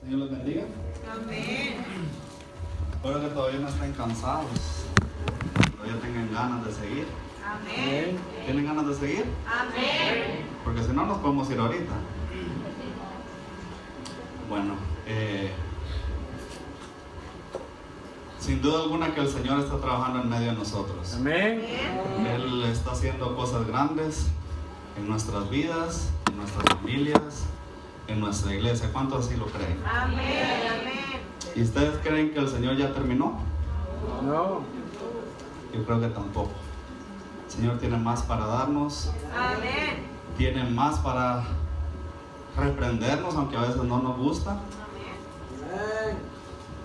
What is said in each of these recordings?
Dios los bendiga. Amén. Espero que todavía no estén cansados, todavía tengan ganas de seguir. Amén. ¿Tienen ganas de seguir? Amén. Porque si no nos podemos ir ahorita. Bueno, sin duda alguna que el Señor está trabajando en medio de nosotros. Amén. Él está haciendo cosas grandes en nuestras vidas, en nuestras familias, en nuestra iglesia. ¿Cuántos así lo creen? Amén. Amén. ¿Y ustedes creen que el Señor ya terminó? No. Yo creo que tampoco. El Señor tiene más para darnos, Amén. tiene más para reprendernos, aunque a veces no nos gusta. Amén.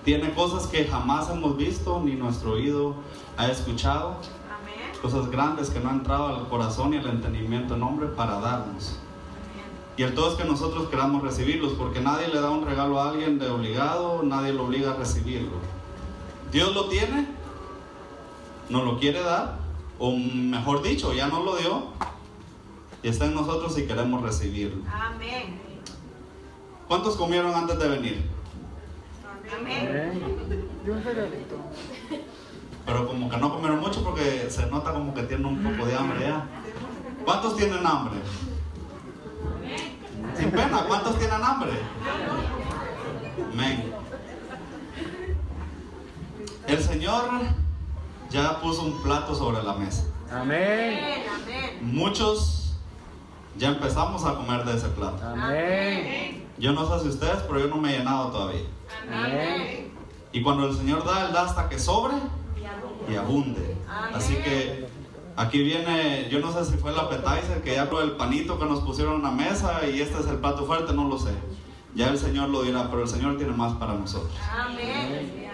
Tiene cosas que jamás hemos visto ni nuestro oído ha escuchado. Amén. Cosas grandes que no han entrado al corazón y al entendimiento en hombre para darnos. Y el todo es que nosotros queramos recibirlos, porque nadie le da un regalo a alguien de obligado, nadie lo obliga a recibirlo. Dios lo tiene, nos lo quiere dar, o mejor dicho, ya nos lo dio, y está en nosotros si queremos recibirlo. Amén. ¿Cuántos comieron antes de venir? Amén. Y un regalito. Pero como que no comieron mucho porque se nota como que tienen un poco de hambre ya. ¿Cuántos tienen hambre? Sin pena, ¿cuántos tienen hambre? Amén. El Señor ya puso un plato sobre la mesa. Amén. Amén. Muchos ya empezamos a comer de ese plato. Amén. Yo no sé si ustedes, pero yo no me he llenado todavía. Amén. Y cuando el Señor da, Él da hasta que sobre y abunde. Así que aquí viene, yo no sé si fue el appetizer, que ya el panito que nos pusieron en la mesa y este es el plato fuerte, no lo sé. Ya el Señor lo dirá, pero el Señor tiene más para nosotros. Amén.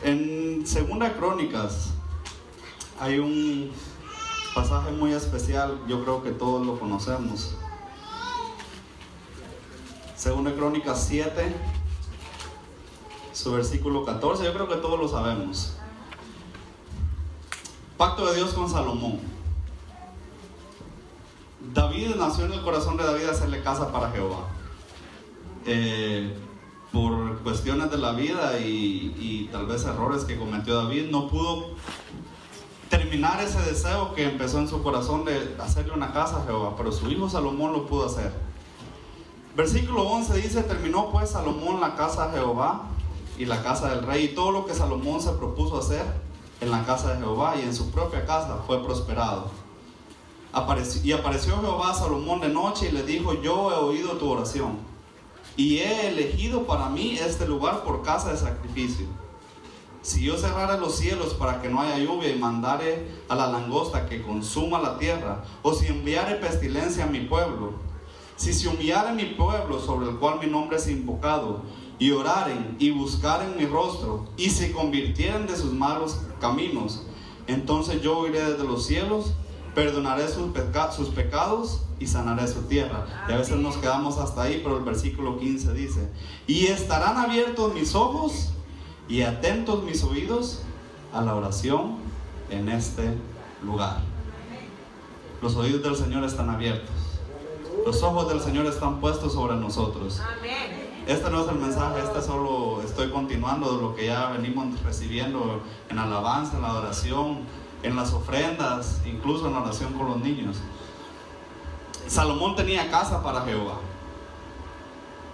En Segunda Crónicas hay un pasaje muy especial, yo creo que todos lo conocemos. Segunda Crónicas 7, su versículo 14, yo creo que todos lo sabemos. Pacto de Dios con Salomón. David nació en el corazón de David hacerle casa para Jehová. Por cuestiones de la vida y tal vez errores que cometió David, no pudo terminar ese deseo que empezó en su corazón de hacerle una casa a Jehová, pero su hijo Salomón lo pudo hacer. Versículo 11 dice: terminó pues Salomón la casa de Jehová y la casa del rey, y todo lo que Salomón se propuso hacer en la casa de Jehová y en su propia casa fue prosperado. Apareció Jehová a Salomón de noche y le dijo: yo he oído tu oración y he elegido para mí este lugar por casa de sacrificio. Si yo cerrare los cielos para que no haya lluvia y mandare a la langosta que consuma la tierra, o si enviare pestilencia a mi pueblo, si se humillare mi pueblo sobre el cual mi nombre es invocado, y oraren y buscaren mi rostro, y se convirtieren de sus malos caminos, entonces yo oiré desde los cielos, perdonaré sus pecados y sanaré su tierra. Y a veces nos quedamos hasta ahí, pero el versículo 15 dice: y estarán abiertos mis ojos y atentos mis oídos a la oración en este lugar. Los oídos del Señor están abiertos, los ojos del Señor están puestos sobre nosotros. Amén. Este no es el mensaje, este solo estoy continuando de lo que ya venimos recibiendo en alabanza, en la adoración, en las ofrendas, incluso en la oración con los niños. Salomón tenía casa para Jehová,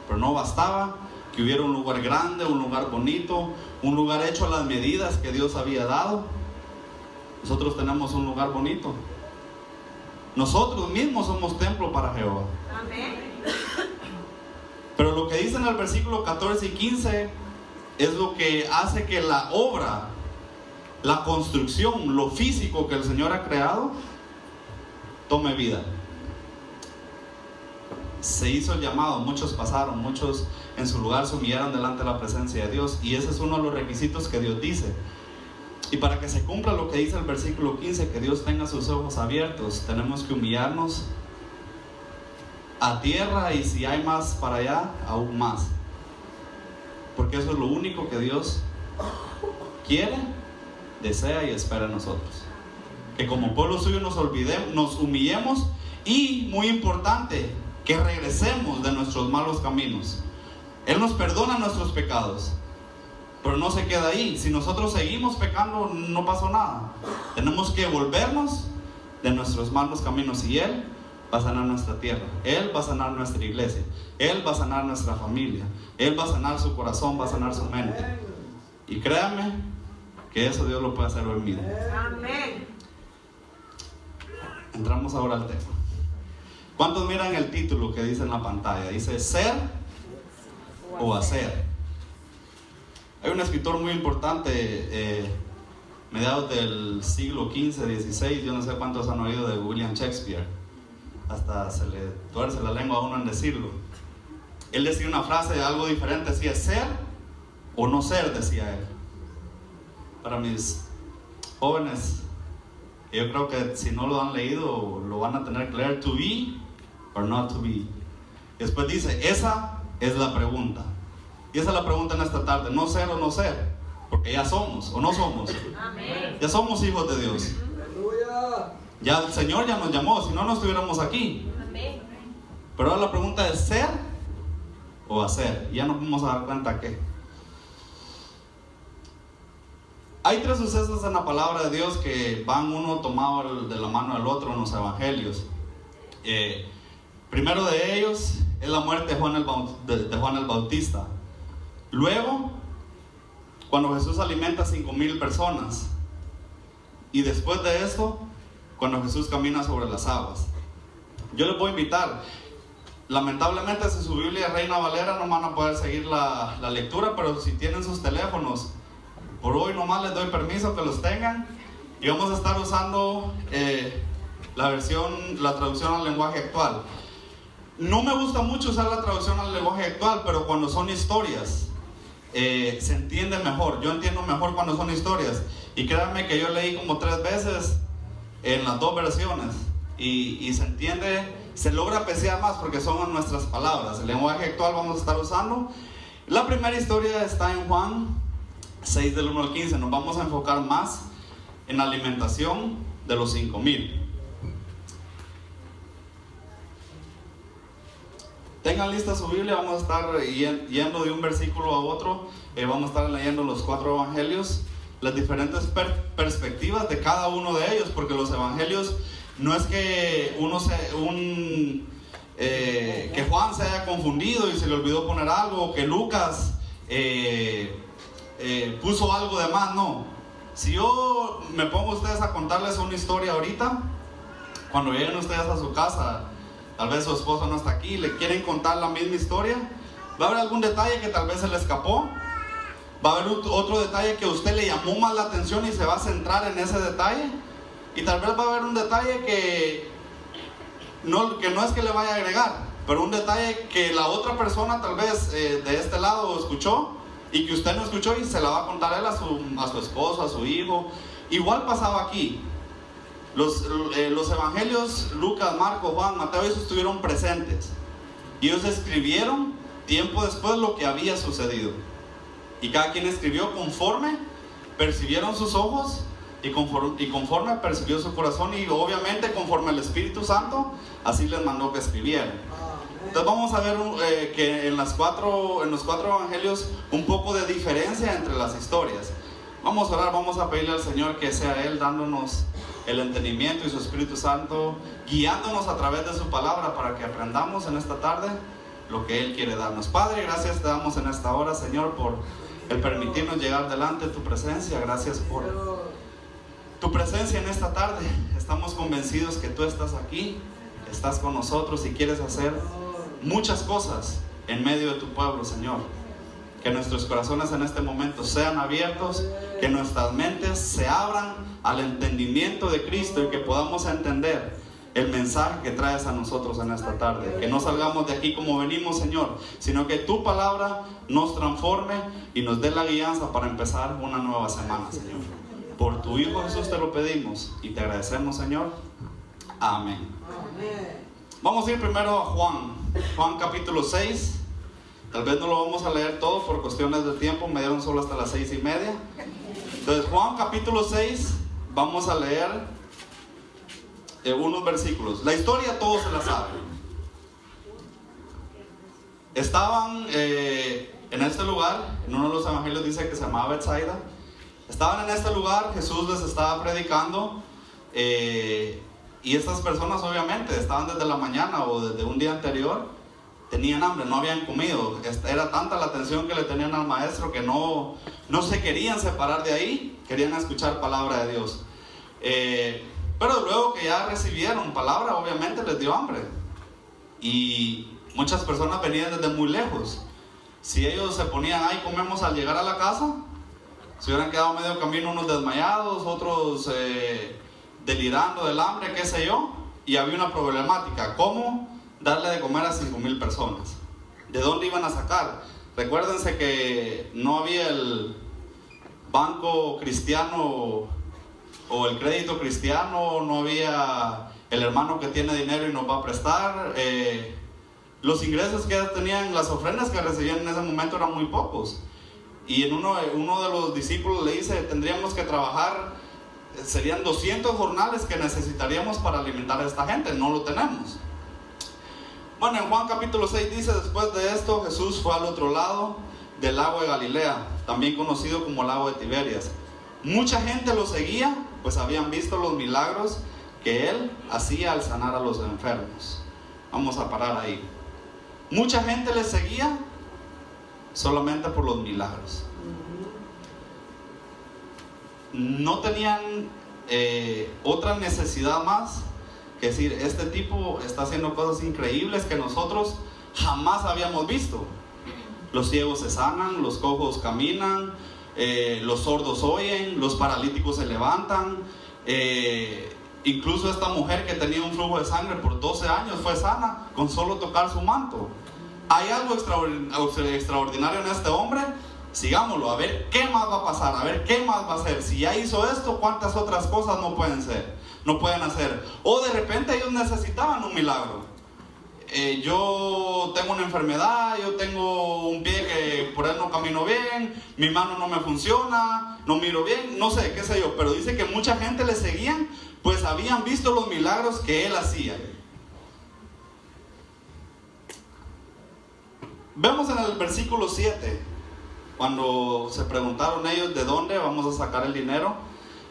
pero no bastaba que hubiera un lugar grande, un lugar bonito, un lugar hecho a las medidas que Dios había dado. Nosotros tenemos un lugar bonito. Nosotros mismos somos templo para Jehová. Amén. Pero lo que dice en el versículo 14 y 15 es lo que hace que la obra, la construcción, lo físico que el Señor ha creado, tome vida. Se hizo el llamado, muchos pasaron, muchos en su lugar se humillaron delante de la presencia de Dios, y ese es uno de los requisitos que Dios dice. Y para que se cumpla lo que dice el versículo 15, que Dios tenga sus ojos abiertos, tenemos que humillarnos a tierra, y si hay más para allá, aún más, porque eso es lo único que Dios quiere, desea y espera en nosotros, que como pueblo suyo nos humillemos Y muy importante, que regresemos de nuestros malos caminos. Él nos perdona nuestros pecados, pero no se queda ahí. Si nosotros seguimos pecando, no pasó nada. Tenemos que volvernos de nuestros malos caminos y Él va a sanar nuestra tierra, Él va a sanar nuestra iglesia, Él va a sanar nuestra familia, Él va a sanar su corazón, va a sanar su mente. Y créanme que eso Dios lo puede hacer hoy mismo. Amén. Entramos ahora al tema. ¿Cuántos miran el título que dice en la pantalla? Dice ser o hacer. Hay un escritor muy importante, mediados del siglo XV, XVI, yo no sé cuántos han oído de William Shakespeare. Hasta se le tuerce la lengua a uno en decirlo. Él decía una frase de algo diferente, decía ser o no ser, decía él. Para mis jóvenes, yo creo que si no lo han leído, lo van a tener que leer, to be or not to be. Después dice, esa es la pregunta. Y esa es la pregunta en esta tarde, no ser o no ser, porque ya somos o no somos. Amén. Ya somos hijos de Dios. Ya el Señor ya nos llamó, si no, no estuviéramos aquí. Amén. Pero ahora la pregunta es ser o hacer. Y ya nos vamos a dar cuenta que hay tres sucesos en la palabra de Dios que van uno tomado de la mano del otro en los evangelios. Primero de ellos es la muerte de Juan el Bautista. Luego, cuando Jesús alimenta a 5,000 personas. Y después de esto, cuando Jesús camina sobre las aguas. Yo les voy a invitar. Lamentablemente, si su Biblia es Reina Valera, no van a poder seguir la lectura, pero si tienen sus teléfonos, por hoy nomás les doy permiso que los tengan. Y vamos a estar usando la traducción al lenguaje actual. No me gusta mucho usar la traducción al lenguaje actual, pero cuando son historias, se entiende mejor. Yo entiendo mejor cuando son historias. Y créanme que yo leí como 3 veces en las 2 versiones. Y se entiende, se logra apreciar más porque son nuestras palabras. El lenguaje actual vamos a estar usando. La primera historia está en Juan 6 del 1 al 15. Nos vamos a enfocar más en la alimentación de los 5,000. Tengan lista su Biblia, vamos a estar yendo de un versículo a otro. Vamos a estar leyendo los 4 evangelios, las diferentes perspectivas de cada uno de ellos, porque los evangelios no es que que Juan se haya confundido y se le olvidó poner algo, o que Lucas puso algo de más, no. Si yo me pongo a ustedes a contarles una historia ahorita, cuando lleguen ustedes a su casa, tal vez su esposo no está aquí, le quieren contar la misma historia, va a haber algún detalle que tal vez se le escapó, va a haber otro detalle que a usted le llamó más la atención y se va a centrar en ese detalle, y tal vez va a haber un detalle que no es que le vaya a agregar, pero un detalle que la otra persona tal vez de este lado escuchó y que usted no escuchó y se la va a contar él a su esposo, a su hijo. Igual pasaba aquí. Los evangelios, Lucas, Marcos, Juan, Mateo, ellos estuvieron presentes. Y ellos escribieron tiempo después lo que había sucedido. Y cada quien escribió conforme percibieron sus ojos y conforme percibió su corazón. Y obviamente conforme el Espíritu Santo, así les mandó que escribieran. Entonces vamos a ver que en los cuatro evangelios un poco de diferencia entre las historias. Vamos a orar, vamos a pedirle al Señor que sea Él dándonos el entendimiento y su Espíritu Santo guiándonos a través de su palabra para que aprendamos en esta tarde lo que Él quiere darnos. Padre, gracias te damos en esta hora, Señor, por el permitirnos llegar delante de tu presencia. Gracias por tu presencia en esta tarde. Estamos convencidos que tú estás aquí, estás con nosotros y quieres hacer muchas cosas en medio de tu pueblo, Señor. Que nuestros corazones en este momento sean abiertos, que nuestras mentes se abran al entendimiento de Cristo y que podamos entender el mensaje que traes a nosotros en esta tarde. Que no salgamos de aquí como venimos, Señor, sino que tu palabra nos transforme y nos dé la guianza para empezar una nueva semana, Señor. Por tu Hijo Jesús te lo pedimos y te agradecemos, Señor. Amén. Vamos a ir primero a Juan capítulo 6. Tal vez no lo vamos a leer todo por cuestiones de tiempo, me dieron solo hasta las 6:30. Entonces Juan capítulo 6, vamos a leer unos versículos. La historia todos se la saben. Estaban en este lugar, en uno de los evangelios dice que se llamaba Betsaida. Estaban en este lugar, Jesús les estaba predicando, y estas personas obviamente estaban desde la mañana o desde un día anterior, tenían hambre, no habían comido. Era tanta la atención que le tenían al maestro que no se querían separar de ahí, querían escuchar palabra de Dios. Pero luego que ya recibieron palabra, obviamente les dio hambre. Y muchas personas venían desde muy lejos. Si ellos se ponían ahí, comemos al llegar a la casa, se hubieran quedado medio camino unos desmayados, otros delirando del hambre, qué sé yo. Y había una problemática: ¿cómo darle de comer a 5,000 personas? ¿De dónde iban a sacar? Recuérdense que no había el banco cristiano o el crédito cristiano, no había el hermano que tiene dinero y nos va a prestar. Los ingresos que tenían, las ofrendas que recibían en ese momento eran muy pocos. Y uno de los discípulos le dice: tendríamos que trabajar, serían 200 jornales que necesitaríamos para alimentar a esta gente, no lo tenemos. Bueno, en Juan capítulo 6 dice: después de esto Jesús fue al otro lado del lago de Galilea, también conocido como lago de Tiberias. Mucha gente lo seguía, pues habían visto los milagros que él hacía al sanar a los enfermos. Vamos a parar ahí. Mucha gente le seguía solamente por los milagros. No tenían otra necesidad más que decir: este tipo está haciendo cosas increíbles que nosotros jamás habíamos visto. Los ciegos se sanan, los cojos caminan, los sordos oyen, los paralíticos se levantan. Incluso esta mujer que tenía un flujo de sangre por 12 años fue sana con solo tocar su manto. Hay algo extraordinario en este hombre. Sigámoslo, a ver qué más va a pasar, a ver qué más va a hacer. Si ya hizo esto, ¿cuántas otras cosas no pueden hacer? O de repente ellos necesitaban un milagro. Yo tengo una enfermedad, yo tengo un pie que por él no camino bien, mi mano no me funciona, no miro bien, no sé, qué sé yo. Pero dice que mucha gente le seguían, pues habían visto los milagros que él hacía. Vemos en el versículo 7, cuando se preguntaron ellos: ¿de dónde vamos a sacar el dinero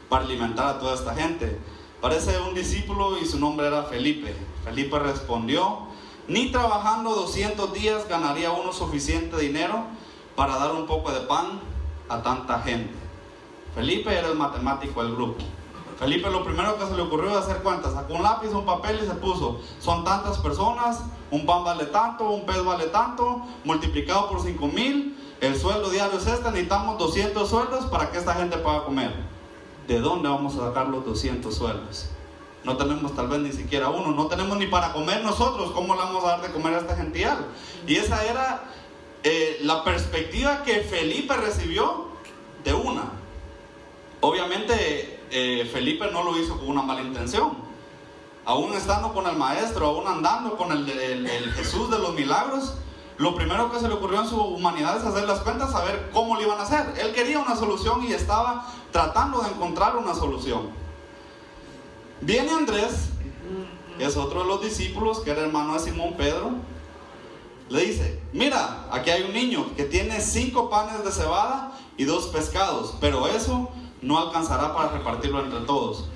para alimentar a toda esta gente? Parece un discípulo y su nombre era Felipe. Felipe respondió: ni trabajando 200 días ganaría uno suficiente dinero para dar un poco de pan a tanta gente. Felipe era el matemático del grupo. Felipe lo primero que se le ocurrió es hacer cuentas. Sacó un lápiz, un papel y se puso: son tantas personas, un pan vale tanto, un pez vale tanto, multiplicado por 5,000, el sueldo diario es este, necesitamos 200 sueldos para que esta gente pueda comer. ¿De dónde vamos a sacar los 200 sueldos? No tenemos tal vez ni siquiera uno, no tenemos ni para comer nosotros. ¿Cómo le vamos a dar de comer a esta gential? Y esa era la perspectiva que Felipe recibió de una. Obviamente Felipe no lo hizo con una mala intención. Aún estando con el maestro, aún andando con el Jesús de los milagros, lo primero que se le ocurrió en su humanidad es hacer las cuentas, saber cómo lo iban a hacer. Él quería una solución y estaba tratando de encontrar una solución. Viene Andrés, que es otro de los discípulos, que era hermano de Simón Pedro. Le dice: mira, aquí hay un niño que tiene 5 panes de cebada y 2 pescados, pero eso no alcanzará para repartirlo entre todos.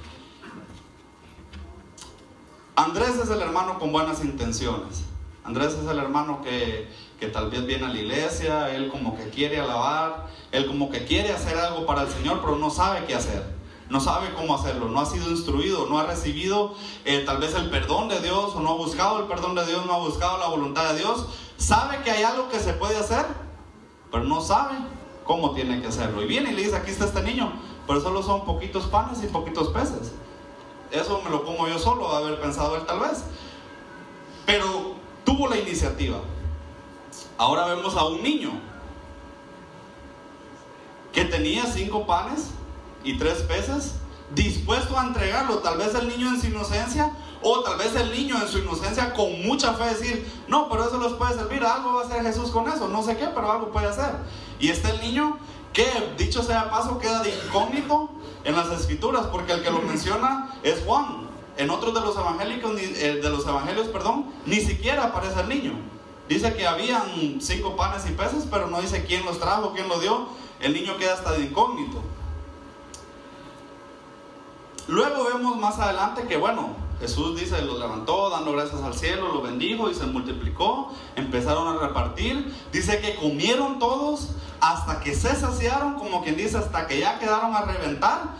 Andrés es el hermano con buenas intenciones. Andrés es el hermano que tal vez viene a la iglesia, él como que quiere alabar, él como que quiere hacer algo para el Señor, pero no sabe qué hacer, no sabe cómo hacerlo, no ha sido instruido, no ha recibido tal vez el perdón de Dios, o no ha buscado el perdón de Dios, no ha buscado la voluntad de Dios. Sabe que hay algo que se puede hacer, pero no sabe cómo tiene que hacerlo. Y viene y le dice: aquí está este niño, pero solo son poquitos panes y poquitos peces. Eso me lo como yo solo, haber pensado él tal vez. Pero tuvo la iniciativa. Ahora vemos a un niño que tenía 5 panes y 3 peces, dispuesto a entregarlo. Tal vez el niño en su inocencia, o tal vez el niño en su inocencia con mucha fe decir: no, pero eso les puede servir, algo va a hacer Jesús con eso, no sé qué, pero algo puede hacer. Y está el niño que, dicho sea de paso, queda de incógnito en las escrituras, porque el que lo menciona es Juan. en otros de los evangelios, ni siquiera aparece el niño. Dice que habían 5 panes y peces, pero no dice quién los trajo, quién lo dio. El niño queda hasta de incógnito. Luego vemos más adelante que Jesús dice, los levantó dando gracias al cielo, lo bendijo y se multiplicó, empezaron a repartir. Dice que comieron todos hasta que se saciaron, como quien dice, hasta que ya quedaron a reventar,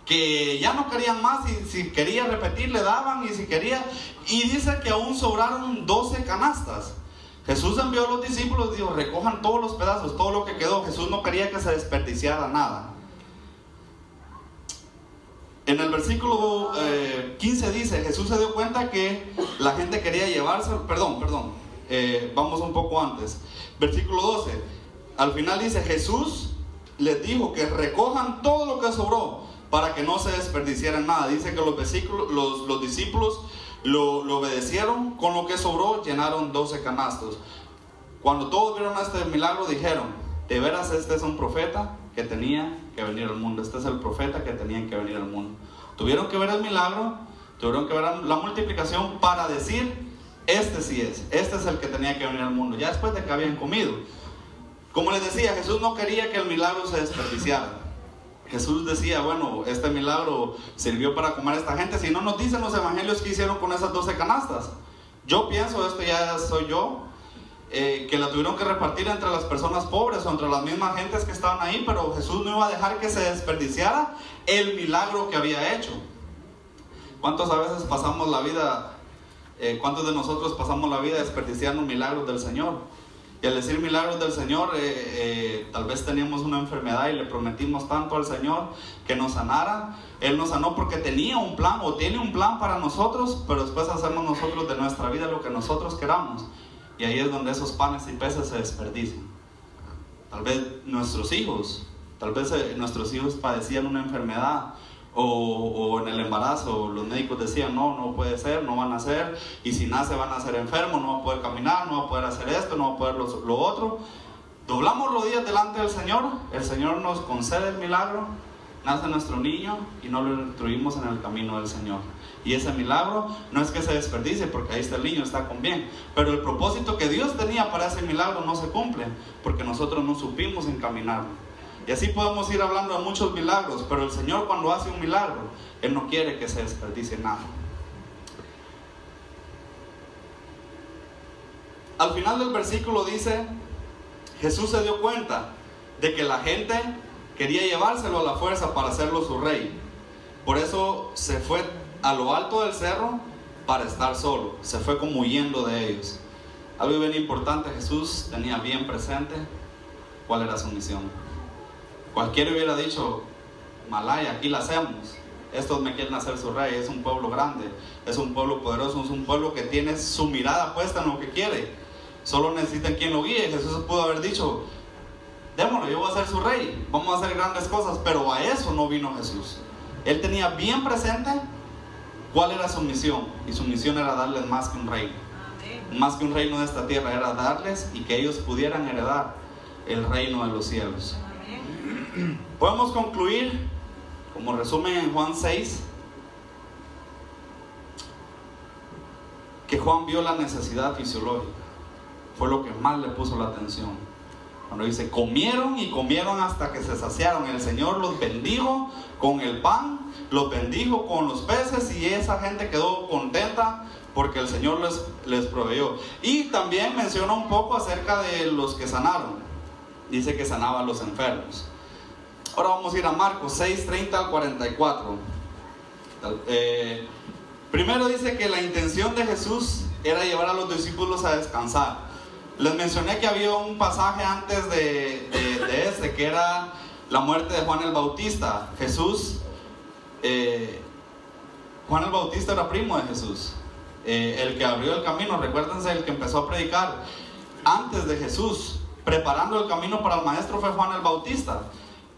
que ya no querían más, y si quería repetir le daban, y si quería, y dice que aún sobraron 12 canastas. Jesús envió a los discípulos y dijo, recojan todos los pedazos, todo lo que quedó. Jesús no quería que se desperdiciara nada. En el versículo 15 dice, Jesús se dio cuenta que la gente quería llevarse, vamos un poco antes. Versículo 12, al final dice, Jesús les dijo que recojan todo lo que sobró para que no se desperdiciara nada. Dice que los discípulos lo obedecieron, con lo que sobró llenaron 12 canastos. Cuando todos vieron este milagro dijeron, de veras este es un profeta que tenía que venir al mundo. Este es el profeta que tenía que venir al mundo. Tuvieron que ver el milagro, tuvieron que ver la multiplicación para decir, este sí es, este es el que tenía que venir al mundo, ya después de que habían comido. Como les decía, Jesús no quería que el milagro se desperdiciara. Jesús decía, este milagro sirvió para comer a esta gente. Si no nos dicen los evangelios qué hicieron con esas 12 canastas. Yo pienso, esto ya soy yo, que la tuvieron que repartir entre las personas pobres o entre las mismas gentes que estaban ahí, pero Jesús no iba a dejar que se desperdiciara el milagro que había hecho. ¿Cuántos a veces pasamos la vida, cuántos de nosotros pasamos la vida desperdiciando milagros del Señor? Y al decir milagros del Señor, tal vez teníamos una enfermedad y le prometimos tanto al Señor que nos sanara. Él nos sanó porque tenía un plan o tiene un plan para nosotros, pero después hacemos nosotros de nuestra vida lo que nosotros queramos. Y ahí es donde esos panes y peces se desperdician. Tal vez nuestros hijos padecían una enfermedad, o en el embarazo los médicos decían, no puede ser, no van a nacer, y si nace van a ser enfermos, no va a poder caminar, no va a poder hacer esto, no va a poder lo otro. Doblamos rodillas delante del Señor, el Señor nos concede el milagro, nace nuestro niño y no lo instruimos en el camino del Señor. Y ese milagro no es que se desperdicie, porque ahí está el niño, está con bien, pero el propósito que Dios tenía para ese milagro no se cumple, porque nosotros no supimos encaminarlo. Y así podemos ir hablando de muchos milagros, pero el Señor cuando hace un milagro, Él no quiere que se desperdicie nada. Al final del versículo dice, Jesús se dio cuenta de que la gente quería llevárselo a la fuerza para hacerlo su rey. Por eso se fue a lo alto del cerro para estar solo. Se fue como huyendo de ellos. Algo bien importante, Jesús tenía bien presente cuál era su misión. Cualquiera hubiera dicho, Malaya, aquí la hacemos. Estos me quieren hacer su rey. Es un pueblo grande, es un pueblo poderoso, es un pueblo que tiene su mirada puesta en lo que quiere. Solo necesitan quien lo guíe. Jesús pudo haber dicho, démoslo, yo voy a ser su rey, vamos a hacer grandes cosas. Pero a eso no vino Jesús. Él tenía bien presente cuál era su misión. Y su misión era darles más que un reino. Más que un reino de esta tierra, era darles y que ellos pudieran heredar el reino de los cielos. Podemos concluir como resumen en Juan 6 que Juan vio la necesidad fisiológica. Fue lo que más le puso la atención. Cuando dice, comieron y comieron hasta que se saciaron. El Señor los bendijo con el pan, los bendijo con los peces, y esa gente quedó contenta porque el Señor les proveyó. Y también menciona un poco acerca de los que sanaron. Dice que sanaba a los enfermos. Ahora vamos a ir a Marcos 6, 30 al 44. Primero dice que la intención de Jesús era llevar a los discípulos a descansar. Les mencioné que había un pasaje antes de este, que era la muerte de Juan el Bautista. Juan el Bautista era primo de Jesús, el que abrió el camino. Recuérdense, el que empezó a predicar antes de Jesús, preparando el camino para el maestro, fue Juan el Bautista.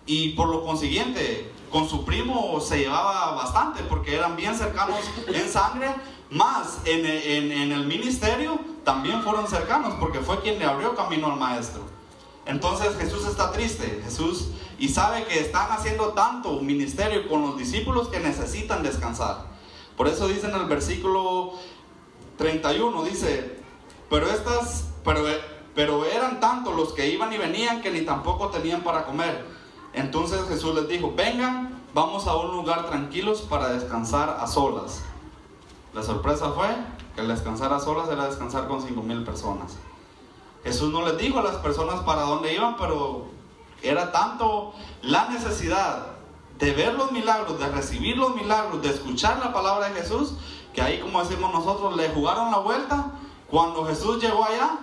Y por lo consiguiente, con su primo se llevaba bastante, porque eran bien cercanos en sangre, más en el ministerio también fueron cercanos, porque fue quien le abrió camino al maestro. Entonces Jesús está triste, y sabe que están haciendo tanto ministerio con los discípulos que necesitan descansar. Por eso dice en el versículo 31, dice, pero eran tantos los que iban y venían que ni tampoco tenían para comer. Entonces Jesús les dijo, vengan, vamos a un lugar tranquilos para descansar a solas. La sorpresa fue que el descansar a solas era descansar con 5,000 personas. Jesús no les dijo a las personas para dónde iban, pero era tanto la necesidad de ver los milagros, de recibir los milagros, de escuchar la palabra de Jesús, que ahí, como decimos nosotros, le jugaron la vuelta. Cuando Jesús llegó allá,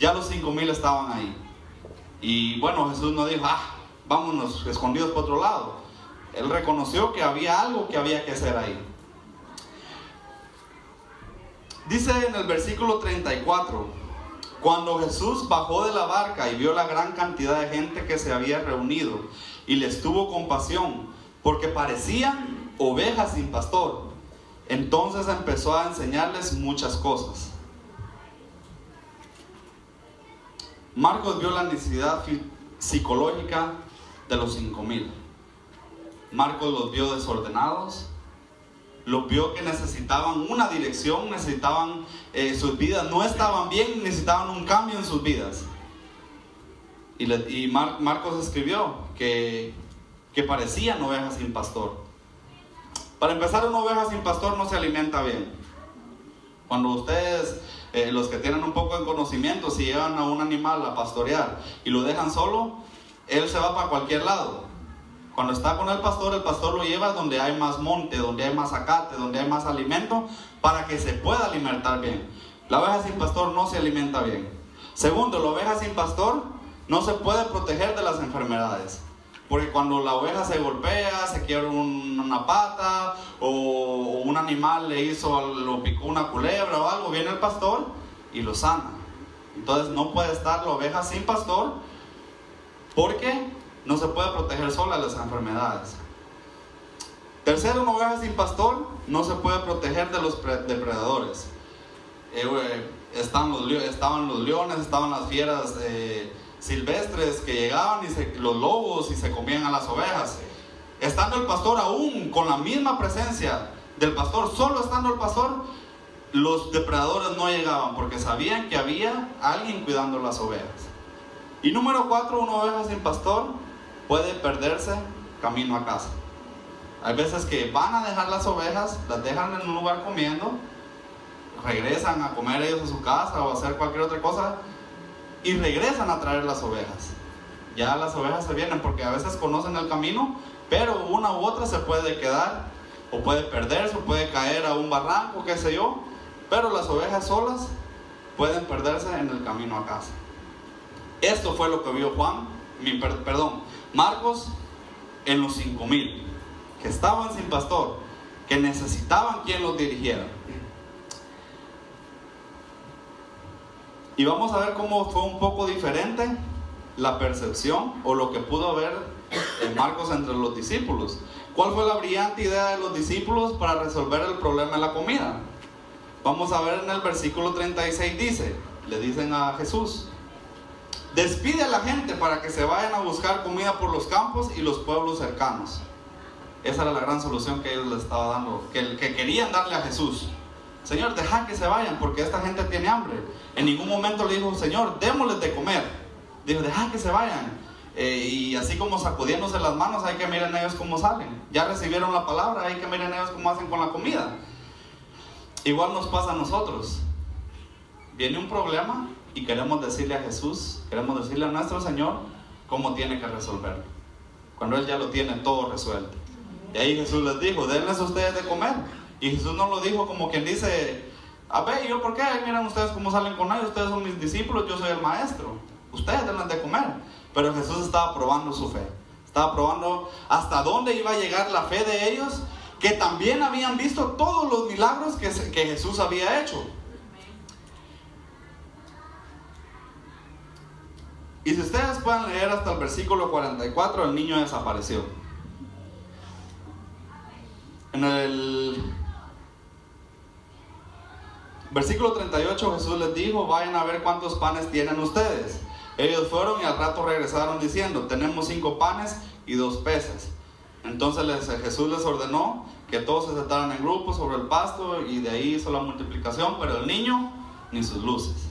ya los 5,000 estaban ahí. Y bueno, Jesús no dijo, vámonos escondidos por otro lado. Él reconoció que había algo que había que hacer ahí. Dice en el versículo 34, cuando Jesús bajó de la barca y vio la gran cantidad de gente que se había reunido, y les tuvo compasión, porque parecían ovejas sin pastor, entonces empezó a enseñarles muchas cosas. Marcos vio la necesidad psicológica de los 5,000. Marcos los vio desordenados, los vio que necesitaban una dirección, necesitaban sus vidas no estaban bien, necesitaban un cambio en sus vidas. Y Marcos escribió que parecían ovejas sin pastor. Para empezar, una oveja sin pastor no se alimenta bien. Cuando ustedes, los que tienen un poco de conocimiento, si llevan a un animal a pastorear y lo dejan solo, él se va para cualquier lado. Cuando está con el pastor lo lleva donde hay más monte, donde hay más zacate, donde hay más alimento, para que se pueda alimentar bien. La oveja sin pastor no se alimenta bien. Segundo, la oveja sin pastor no se puede proteger de las enfermedades. Porque cuando la oveja se golpea, se quiebra una pata, o un animal lo picó una culebra o algo, viene el pastor y lo sana. Entonces no puede estar la oveja sin pastor, porque no se puede proteger sola de las enfermedades. Tercero, una oveja sin pastor no se puede proteger de los depredadores. Estaban los leones, estaban las fieras silvestres que llegaban, los lobos, y se comían a las ovejas. Estando el pastor aún con la misma presencia del pastor, solo estando el pastor, los depredadores no llegaban, porque sabían que había alguien cuidando las ovejas. Y número 4, una oveja sin pastor puede perderse camino a casa. Hay veces que van a dejar las ovejas, las dejan en un lugar comiendo, regresan a comer ellos a su casa o a hacer cualquier otra cosa, y regresan a traer las ovejas. Ya las ovejas se vienen, porque a veces conocen el camino, pero una u otra se puede quedar, o puede perderse, o puede caer a un barranco, qué sé yo. Pero las ovejas solas pueden perderse en el camino a casa. Esto fue lo que vio Marcos en los 5,000 que estaban sin pastor, que necesitaban quien los dirigiera. Y vamos a ver cómo fue un poco diferente la percepción, o lo que pudo ver en Marcos entre los discípulos. ¿Cuál fue la brillante idea de los discípulos para resolver el problema de la comida? Vamos a ver en el versículo 36, le dicen a Jesús: despide a la gente para que se vayan a buscar comida por los campos y los pueblos cercanos. Esa era la gran solución que ellos le estaban dando, que querían darle a Jesús. Señor, deja que se vayan, porque esta gente tiene hambre. En ningún momento le dijo: Señor, démosles de comer. Dijo: deja que se vayan. Y así como sacudiéndose las manos, hay que miren ellos cómo salen. Ya recibieron la palabra, hay que miren ellos cómo hacen con la comida. Igual nos pasa a nosotros. Viene un problema y queremos decirle a Jesús, queremos decirle a nuestro Señor cómo tiene que resolverlo, cuando Él ya lo tiene todo resuelto. Y ahí Jesús les dijo: denles ustedes de comer. Y Jesús no lo dijo como quien dice: a ver, ¿yo por qué? Miren ustedes cómo salen con ellos, ustedes son mis discípulos, yo soy el maestro, ustedes denles de comer. Pero Jesús estaba probando su fe, estaba probando hasta dónde iba a llegar la fe de ellos, que también habían visto todos los milagros que Jesús había hecho. Y si ustedes pueden leer hasta el versículo 44, el niño desapareció. En el versículo 38 Jesús les dijo: vayan a ver cuántos panes tienen ustedes. Ellos fueron y al rato regresaron diciendo: tenemos 5 panes y 2 peces. Entonces Jesús les ordenó que todos se sentaran en grupos sobre el pasto y de ahí hizo la multiplicación, pero el niño ni sus luces.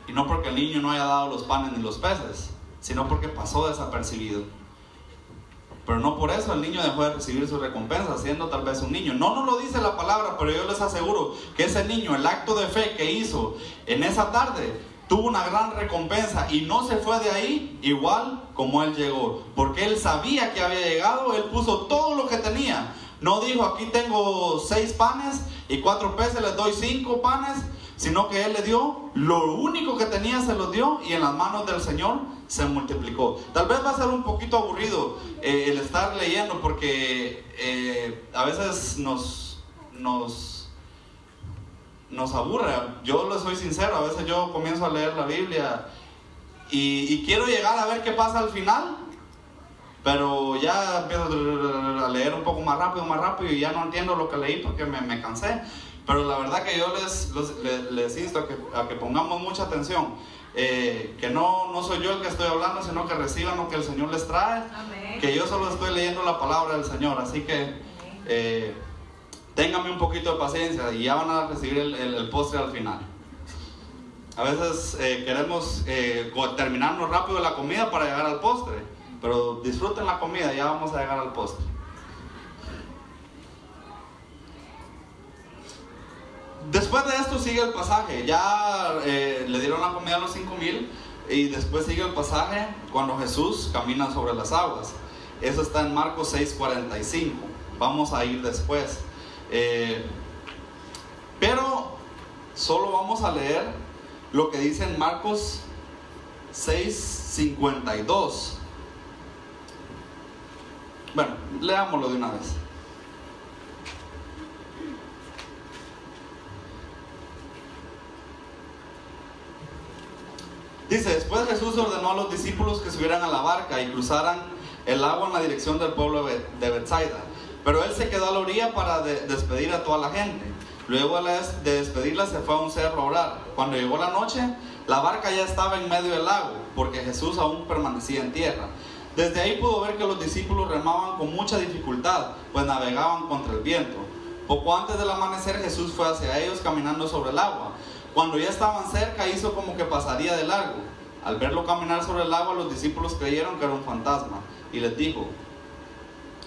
Y no porque el niño no haya dado los panes ni los peces, sino porque pasó desapercibido. Pero no por eso el niño dejó de recibir su recompensa, siendo tal vez un niño. No nos lo dice la palabra, pero yo les aseguro que ese niño, el acto de fe que hizo en esa tarde, tuvo una gran recompensa y no se fue de ahí igual como él llegó. Porque él sabía que había llegado, él puso todo lo que tenía. No dijo, aquí tengo 6 panes y 4 peces, les doy 5 panes. Sino que él le dio, lo único que tenía se lo dio y en las manos del Señor se multiplicó. Tal vez va a ser un poquito aburrido el estar leyendo porque a veces nos aburre. Yo les soy sincero, a veces yo comienzo a leer la Biblia y quiero llegar a ver qué pasa al final, pero ya empiezo a leer un poco más rápido y ya no entiendo lo que leí porque me cansé. Pero la verdad que yo les insto a que pongamos mucha atención, que no soy yo el que estoy hablando, sino que reciban lo que el Señor les trae. Amén. Que yo solo estoy leyendo la palabra del Señor, así que ténganme un poquito de paciencia y ya van a recibir el postre al final. A veces queremos terminarnos rápido la comida para llegar al postre, pero disfruten la comida, ya vamos a llegar al postre. Después de esto sigue el pasaje. Ya le dieron la comida a los 5,000 y después sigue el pasaje cuando Jesús camina sobre las aguas. Eso está en Marcos 6:45. Vamos a ir después, pero solo vamos a leer lo que dice en Marcos 6:52. Bueno, leámoslo de una vez. Dice, después Jesús ordenó a los discípulos que subieran a la barca y cruzaran el agua en la dirección del pueblo de Betsaida. Pero él se quedó a la orilla para despedir a toda la gente. Luego de despedirla se fue a un cerro a orar. Cuando llegó la noche, la barca ya estaba en medio del lago, porque Jesús aún permanecía en tierra. Desde ahí pudo ver que los discípulos remaban con mucha dificultad, pues navegaban contra el viento. Poco antes del amanecer Jesús fue hacia ellos caminando sobre el agua. Cuando ya estaban cerca, hizo como que pasaría de largo. Al verlo caminar sobre el agua, los discípulos creyeron que era un fantasma y les dijo,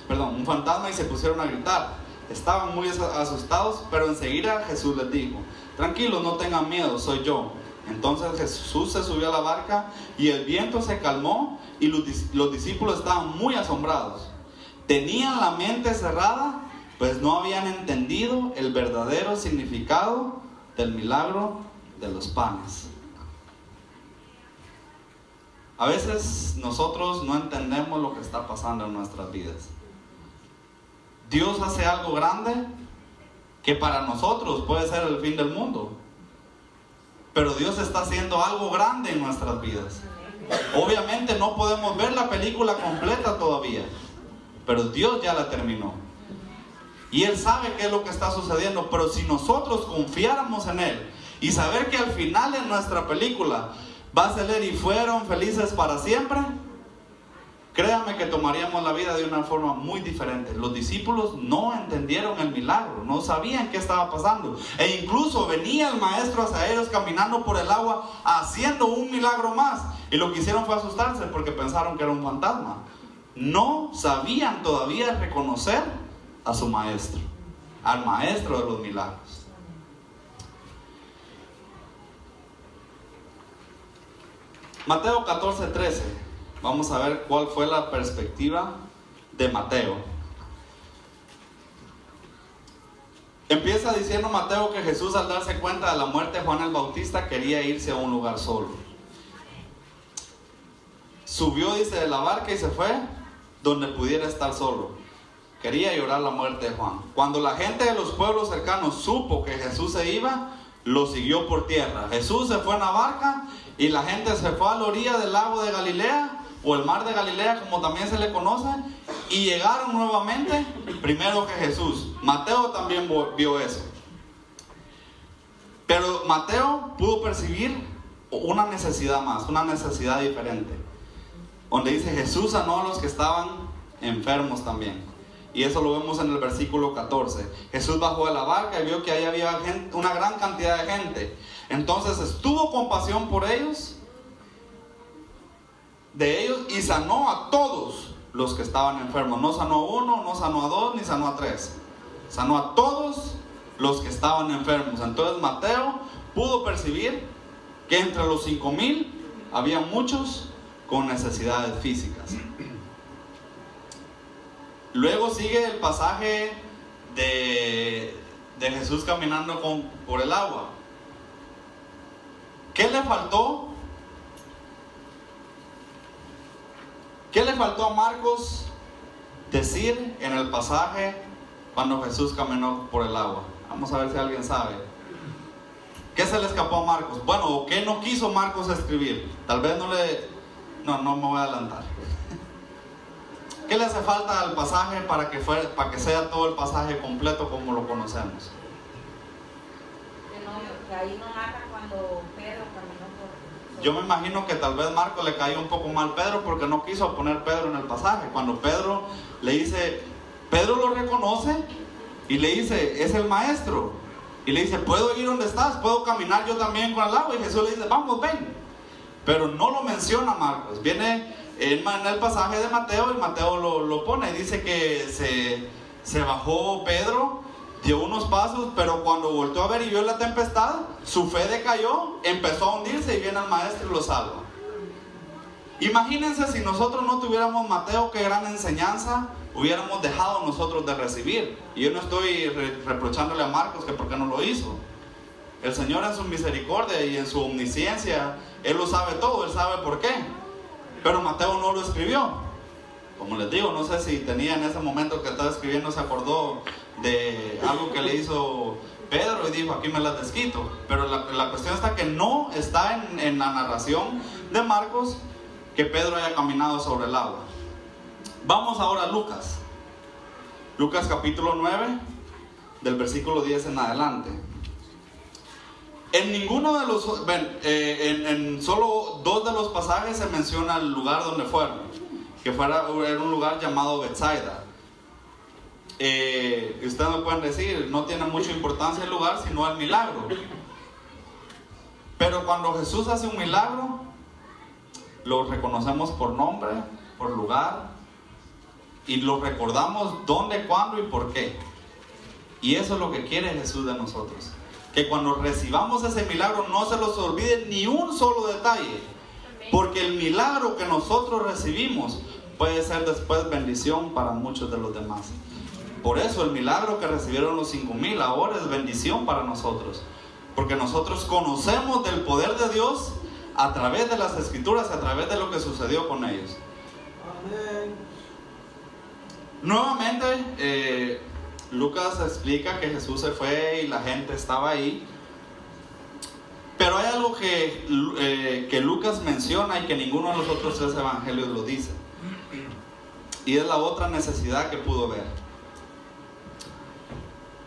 un fantasma, y se pusieron a gritar. Estaban muy asustados, pero enseguida Jesús les dijo, tranquilos, no tengan miedo, soy yo. Entonces Jesús se subió a la barca y el viento se calmó y los discípulos estaban muy asombrados. Tenían la mente cerrada, pues no habían entendido el verdadero significado del milagro de los panes. A veces nosotros no entendemos lo que está pasando en nuestras vidas. Dios hace algo grande que para nosotros puede ser el fin del mundo, pero Dios está haciendo algo grande en nuestras vidas. Obviamente no podemos ver la película completa todavía, pero Dios ya la terminó. Y Él sabe qué es lo que está sucediendo, pero si nosotros confiáramos en Él y saber que al final de nuestra película va a salir y fueron felices para siempre, créanme que tomaríamos la vida de una forma muy diferente. Los discípulos no entendieron el milagro, no sabían qué estaba pasando. E incluso venía el maestro hacia ellos caminando por el agua haciendo un milagro más. Y lo que hicieron fue asustarse porque pensaron que era un fantasma. No sabían todavía reconocer a su maestro, al maestro de los milagros. Mateo 14:13. Vamos a ver cuál fue la perspectiva de Mateo. Empieza diciendo Mateo que Jesús, al darse cuenta de la muerte de Juan el Bautista, quería irse a un lugar solo. Subió, dice, de la barca y se fue donde pudiera estar solo. Quería llorar la muerte de Juan. Cuando la gente de los pueblos cercanos supo que Jesús se iba, lo siguió por tierra. Jesús se fue en la barca y la gente se fue a la orilla del lago de Galilea, o el mar de Galilea, como también se le conoce, y llegaron nuevamente primero que Jesús. Mateo también vio eso. Pero Mateo pudo percibir una necesidad más, una necesidad diferente, donde dice Jesús sanó a los que estaban enfermos también. Y eso lo vemos en el versículo 14. Jesús bajó de la barca y vio que ahí había una gran cantidad de gente. Entonces tuvo compasión por ellos, y sanó a todos los que estaban enfermos. No sanó a uno, no sanó a dos, ni sanó a tres. Sanó a todos los que estaban enfermos. Entonces Mateo pudo percibir que entre los 5,000 había muchos con necesidades físicas. Luego sigue el pasaje de Jesús caminando por el agua. ¿Qué le faltó? ¿Qué le faltó a Marcos decir en el pasaje cuando Jesús caminó por el agua? Vamos a ver si alguien sabe. ¿Qué se le escapó a Marcos? Bueno, ¿qué no quiso Marcos escribir? Tal vez no me voy a adelantar. ¿Qué le hace falta al pasaje para que sea todo el pasaje completo como lo conocemos? Que ahí no narra cuando Pedro caminó por... Yo me imagino que tal vez Marcos le cayó un poco mal a Pedro porque no quiso poner Pedro en el pasaje. Cuando Pedro le dice, Pedro lo reconoce y le dice, es el maestro. Y le dice, ¿puedo ir donde estás? ¿Puedo caminar yo también con el agua? Y Jesús le dice, vamos, ven. Pero no lo menciona Marcos. Viene en el pasaje de Mateo y Mateo lo pone. Dice que se bajó Pedro, dio unos pasos, pero cuando volteó a ver y vio la tempestad, su fe decayó, empezó a hundirse y viene el maestro y lo salva. Imagínense si nosotros no tuviéramos Mateo, qué gran enseñanza hubiéramos dejado nosotros de recibir. Y yo no estoy reprochándole a Marcos que por qué no lo hizo. El Señor en su misericordia y en su omnisciencia, Él lo sabe todo, Él sabe por qué. Pero Mateo no lo escribió. Como les digo, no sé si tenía en ese momento que estaba escribiendo, se acordó de algo que le hizo Pedro y dijo, aquí me las desquito. Pero la cuestión está que no está en la narración de Marcos que Pedro haya caminado sobre el agua. Vamos ahora a Lucas. Lucas capítulo 9, del versículo 10 en adelante. En ninguno de los, en solo 2 de los pasajes se menciona el lugar donde fueron, que era un lugar llamado Betsaida. Ustedes me pueden decir, no tiene mucha importancia el lugar, sino el milagro. Pero cuando Jesús hace un milagro, lo reconocemos por nombre, por lugar, y lo recordamos dónde, cuándo y por qué. Y eso es lo que quiere Jesús de nosotros. Que cuando recibamos ese milagro no se nos olvide ni un solo detalle. Porque el milagro que nosotros recibimos puede ser después bendición para muchos de los demás. Por eso el milagro que recibieron los 5,000 ahora es bendición para nosotros. Porque nosotros conocemos del poder de Dios a través de las Escrituras, a través de lo que sucedió con ellos. Amén. Nuevamente, Lucas explica que Jesús se fue y la gente estaba ahí. Pero hay algo que Lucas menciona y que ninguno de los otros 3 evangelios lo dice. Y es la otra necesidad que pudo ver.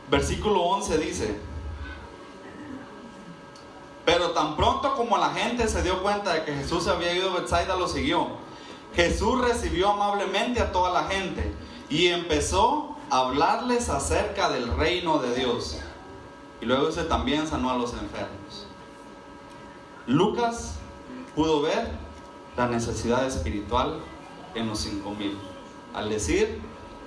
Versículo 11 dice: pero tan pronto como la gente se dio cuenta de que Jesús se había ido a Betsaida, lo siguió. Jesús recibió amablemente a toda la gente y empezó a hablarles acerca del reino de Dios. Y luego dice, también sanó a los enfermos. Lucas pudo ver la necesidad espiritual en los 5,000 al decir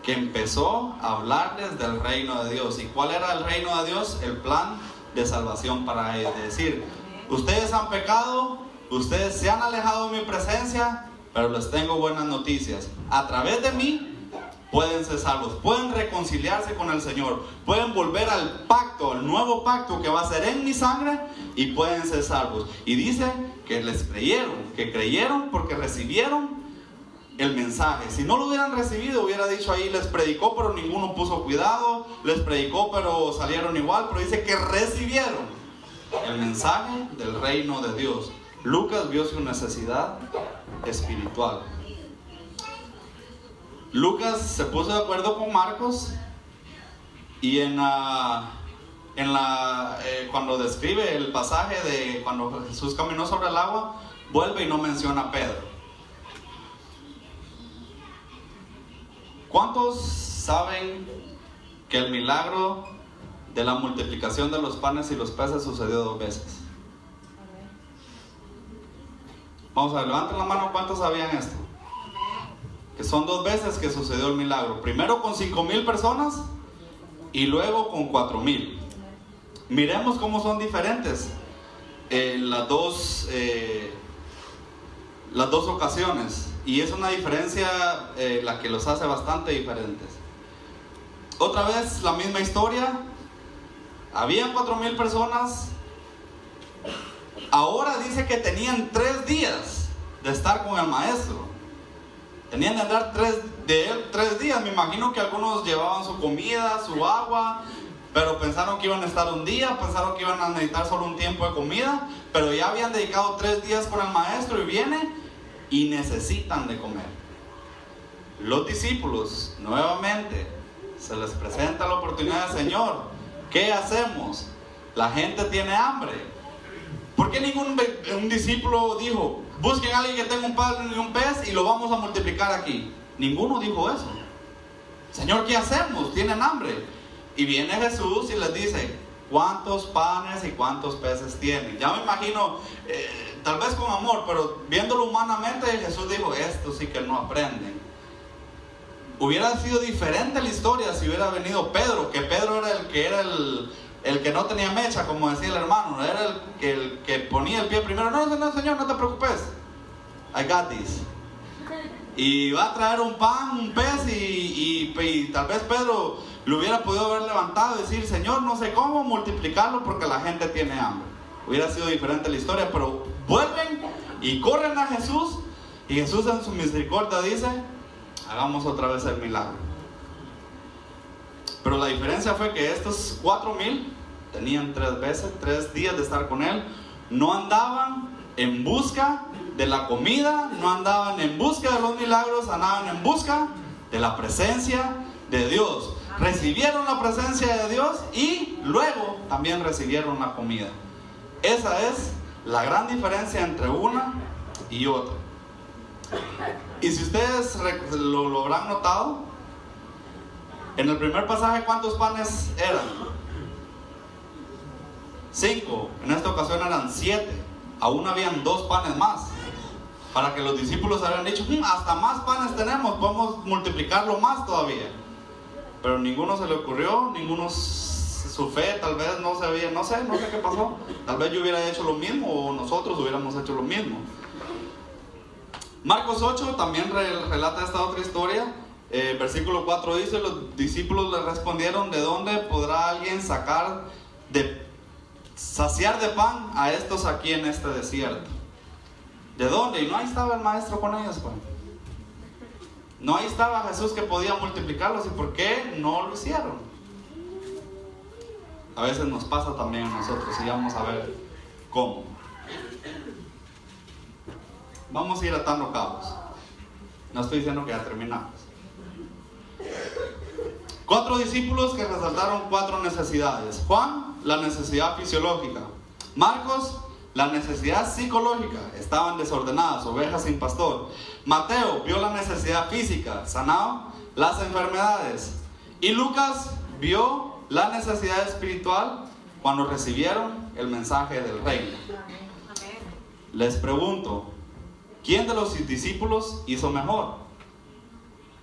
que empezó a hablarles del reino de Dios. ¿Y cuál era el reino de Dios? El plan de salvación para ellos. Es decir, ustedes han pecado, ustedes se han alejado de mi presencia, pero les tengo buenas noticias. A través de mí pueden ser salvos, pueden reconciliarse con el Señor, pueden volver al pacto, al nuevo pacto que va a ser en mi sangre, y pueden ser salvos. Y dice que les creyeron porque recibieron el mensaje. Si no lo hubieran recibido, hubiera dicho ahí, les predicó pero ninguno puso cuidado, les predicó pero salieron igual. Pero dice que recibieron el mensaje del reino de Dios. Lucas vio su necesidad espiritual. Lucas se puso de acuerdo con Marcos y cuando describe el pasaje de cuando Jesús caminó sobre el agua, vuelve y no menciona a Pedro. ¿Cuántos saben que el milagro de la multiplicación de los panes y los peces sucedió 2 veces? Vamos a ver, levanten la mano, ¿cuántos sabían esto? Que son 2 veces que sucedió el milagro. Primero con 5,000 personas y luego con 4,000. Miremos cómo son diferentes las dos ocasiones. Y es una diferencia la que los hace bastante diferentes. Otra vez la misma historia. Habían 4,000 personas. Ahora dice que tenían 3 días de estar con el maestro. Tenían de andar 3 días. Me imagino que algunos llevaban su comida, su agua, pero pensaron que iban a estar un día, pensaron que iban a necesitar solo un tiempo de comida, pero ya habían dedicado 3 días con el maestro y viene y necesitan de comer. Los discípulos, nuevamente, se les presenta la oportunidad del Señor. ¿Qué hacemos? La gente tiene hambre. ¿Por qué ningún discípulo dijo, busquen a alguien que tenga un pan y un pez y lo vamos a multiplicar aquí? Ninguno dijo eso. Señor, ¿qué hacemos? Tienen hambre. Y viene Jesús y les dice, ¿cuántos panes y cuántos peces tienen? Ya me imagino, tal vez con amor, pero viéndolo humanamente, Jesús dijo, estos sí que no aprenden. Hubiera sido diferente la historia si hubiera venido Pedro, que Pedro era el que no tenía mecha, como decía el hermano, era el que ponía el pie primero. No, Señor, no te preocupes, I got this. Y va a traer un pan, un pez y tal vez Pedro lo hubiera podido haber levantado y decir, Señor, no sé cómo multiplicarlo porque la gente tiene hambre. Hubiera sido diferente la historia, pero vuelven y corren a Jesús y Jesús en su misericordia dice, hagamos otra vez el milagro. Pero la diferencia fue que estos 4,000 tenían 3 días de estar con él. No andaban en busca de la comida, no andaban en busca de los milagros, andaban en busca de la presencia de Dios. Recibieron la presencia de Dios y luego también recibieron la comida. Esa es la gran diferencia entre una y otra. Y si ustedes lo habrán notado, en el primer pasaje, ¿cuántos panes eran? 5. En esta ocasión eran 7. Aún habían 2 panes más. Para que los discípulos habían dicho, hasta más panes tenemos, podemos multiplicarlo más todavía. Pero ninguno se le ocurrió, ninguno, su fe tal vez no se había, no sé qué pasó. Tal vez yo hubiera hecho lo mismo o nosotros hubiéramos hecho lo mismo. Marcos 8 también relata esta otra historia. Versículo 4 dice, los discípulos le respondieron, ¿de dónde podrá alguien saciar de pan a estos aquí en este desierto? ¿De dónde? Y no ahí estaba el maestro con ellos, pues. No ahí estaba Jesús que podía multiplicarlos. ¿Y por qué no lo hicieron? A veces nos pasa también a nosotros y vamos a ver cómo. Vamos a ir atando cabos. No estoy diciendo que ya terminamos. 4 discípulos que resaltaron 4 necesidades. Juan, la necesidad fisiológica. Marcos, la necesidad psicológica. Estaban desordenadas, ovejas sin pastor. Mateo vio la necesidad física, sanado las enfermedades. Y Lucas vio la necesidad espiritual cuando recibieron el mensaje del reino. Les pregunto, ¿quién de los discípulos hizo mejor?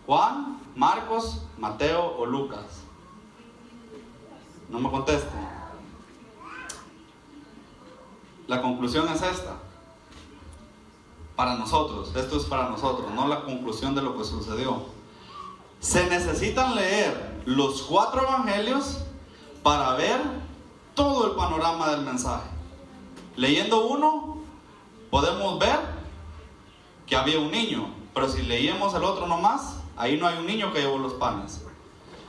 ¿Juan, Marcos, Mateo o Lucas? No me contesten. La conclusión es esta. Para nosotros, esto es para nosotros, no la conclusión de lo que sucedió. Se necesitan leer los 4 evangelios para ver todo el panorama del mensaje. Leyendo uno, podemos ver que había un niño, pero si leíamos el otro nomás, ahí no hay un niño que llevó los panes.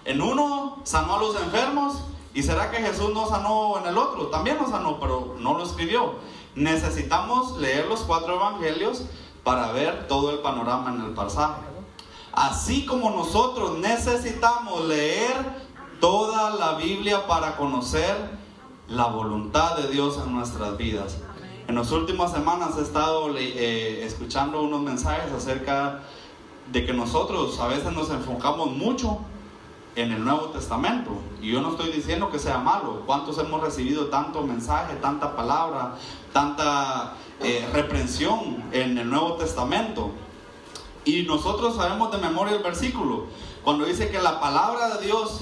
En uno sanó a los enfermos, ¿y será que Jesús no sanó en el otro? También lo sanó, pero no lo escribió. Necesitamos leer los 4 evangelios para ver todo el panorama en el pasaje. Así como nosotros necesitamos leer toda la Biblia para conocer la voluntad de Dios en nuestras vidas. En las últimas semanas he estado escuchando unos mensajes acerca de que nosotros a veces nos enfocamos mucho en el Nuevo Testamento. Y yo no estoy diciendo que sea malo. ¿Cuántos hemos recibido tanto mensaje, tanta palabra, tanta reprensión en el Nuevo Testamento? Y nosotros sabemos de memoria el versículo, cuando dice que la palabra de Dios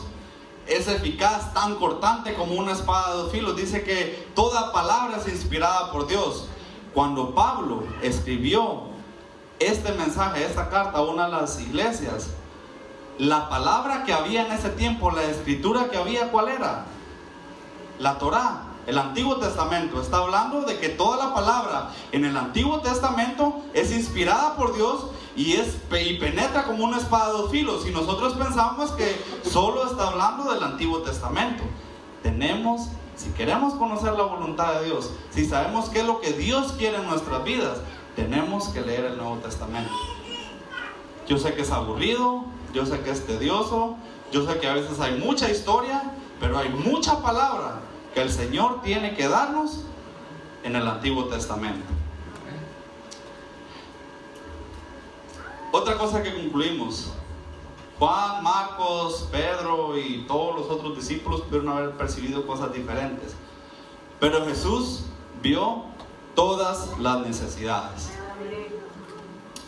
es eficaz, tan cortante como una espada de dos filos. Dice que toda palabra es inspirada por Dios. Cuando Pablo escribió este mensaje, esta carta a una de las iglesias, la palabra que había en ese tiempo, la escritura que había, ¿cuál era? La Torá, el Antiguo Testamento. Está hablando de que toda la palabra en el Antiguo Testamento es inspirada por Dios y penetra como una espada de dos filos. Y nosotros pensamos que solo está hablando del Antiguo Testamento. Si queremos conocer la voluntad de Dios, si sabemos qué es lo que Dios quiere en nuestras vidas, tenemos que leer el Nuevo Testamento. Yo sé que es aburrido, yo sé que es tedioso, yo sé que a veces hay mucha historia, pero hay mucha palabra que el Señor tiene que darnos en el Antiguo Testamento. Otra cosa que concluimos: Juan, Marcos, Pedro y todos los otros discípulos pudieron haber percibido cosas diferentes, pero Jesús vio todas las necesidades.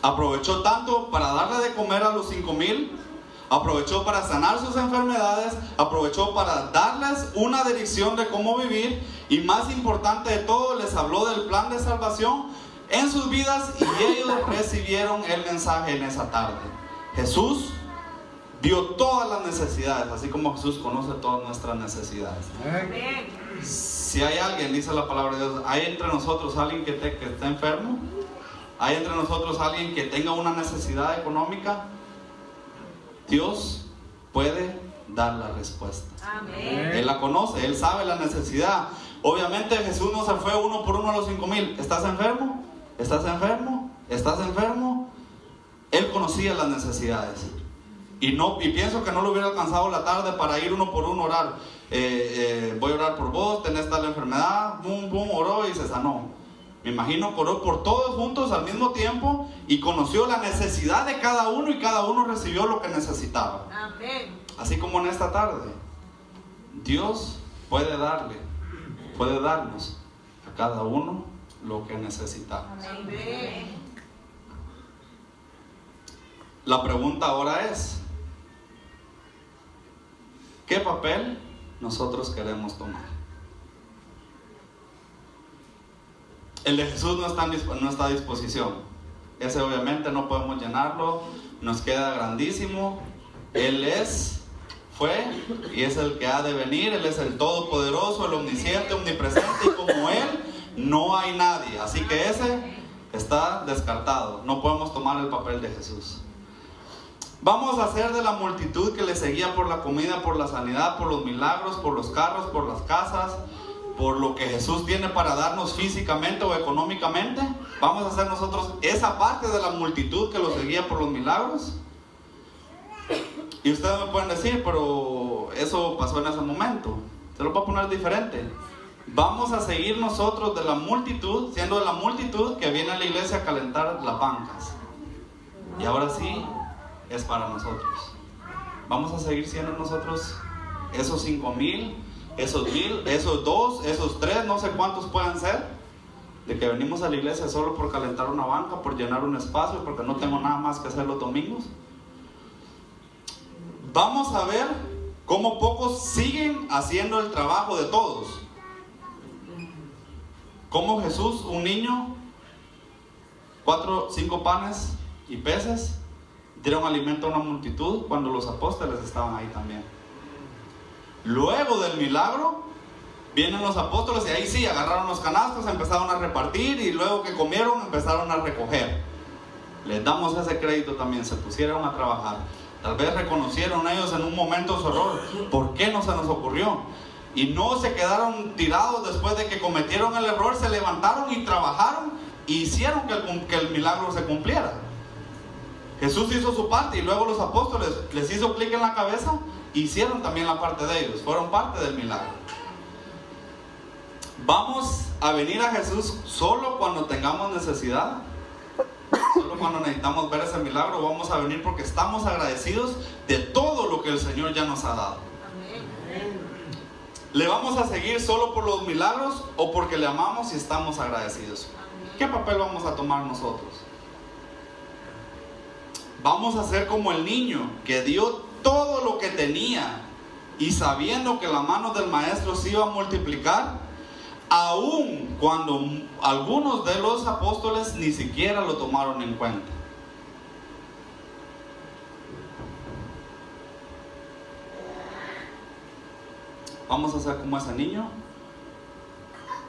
Aprovechó tanto para darle de comer a los 5,000, aprovechó para sanar sus enfermedades, aprovechó para darles una dirección de cómo vivir, y más importante de todo, les habló del plan de salvación en sus vidas, y ellos recibieron el mensaje en esa tarde. Jesús vio todas las necesidades, así como Jesús conoce todas nuestras necesidades. Si hay alguien, dice la palabra de Dios, hay entre nosotros alguien que está enfermo, hay entre nosotros alguien que tenga una necesidad económica, Dios puede dar la respuesta. Amén. Él la conoce, Él sabe la necesidad. Obviamente Jesús no se fue uno por uno a los 5,000. ¿Estás enfermo? ¿Estás enfermo? ¿Estás enfermo? Él conocía las necesidades. Y pienso que no lo hubiera alcanzado la tarde para ir uno por uno a orar. Voy a orar por vos, tenés tal enfermedad, oró y se sanó. Me imagino que oró por todos juntos al mismo tiempo y conoció la necesidad de cada uno, y cada uno recibió lo que necesitaba. Amén. Así como en esta tarde, Dios puede darnos a cada uno lo que necesitamos. Amén. La pregunta ahora es: ¿qué papel nosotros queremos tomar? El de Jesús no está a disposición. Ese obviamente no podemos llenarlo, nos queda grandísimo. Él fue y es el que ha de venir. Él es el todopoderoso, el omnisciente, omnipresente, y como Él no hay nadie. Así que ese está descartado. No podemos tomar el papel de Jesús. Vamos a hacer de la multitud que le seguía por la comida, por la sanidad, por los milagros, por los carros, por las casas, por lo que Jesús tiene para darnos físicamente o económicamente. Vamos a hacer nosotros esa parte de la multitud que lo seguía por los milagros. Y ustedes me pueden decir, pero eso pasó en ese momento. Se lo puedo poner diferente. Vamos a seguir nosotros de la multitud, siendo de la multitud que viene a la iglesia a calentar las bancas. Y ahora sí, es para nosotros. Vamos a seguir siendo nosotros esos 5,000, esos 1,000, esos 2, esos 3, no sé cuántos puedan ser, de que venimos a la iglesia solo por calentar una banca, por llenar un espacio, porque no tengo nada más que hacer los domingos. Vamos a ver cómo pocos siguen haciendo el trabajo de todos. Como Jesús, un niño, 4, 5 panes y peces, dieron alimento a una multitud cuando los apóstoles estaban ahí también. Luego del milagro vienen los apóstoles y ahí sí agarraron los canastos, empezaron a repartir, y luego que comieron empezaron a recoger. Les damos ese crédito también, se pusieron a trabajar. Tal vez reconocieron ellos en un momento su error. ¿Por qué no se nos ocurrió? Y no se quedaron tirados después de que cometieron el error, se levantaron y trabajaron y hicieron que el milagro se cumpliera. Jesús hizo su parte y luego los apóstoles les hizo clic en la cabeza, hicieron también la parte de ellos, fueron parte del milagro. ¿Vamos a venir a Jesús solo cuando tengamos necesidad? Solo cuando necesitamos ver ese milagro vamos a venir porque estamos agradecidos de todo lo que el Señor ya nos ha dado. ¿Le vamos a seguir solo por los milagros o porque le amamos y estamos agradecidos? ¿Qué papel vamos a tomar nosotros? Vamos a ser como el niño que dio todo lo que tenía y sabiendo que la mano del maestro se iba a multiplicar, aun cuando algunos de los apóstoles ni siquiera lo tomaron en cuenta. ¿Vamos a ser como ese niño?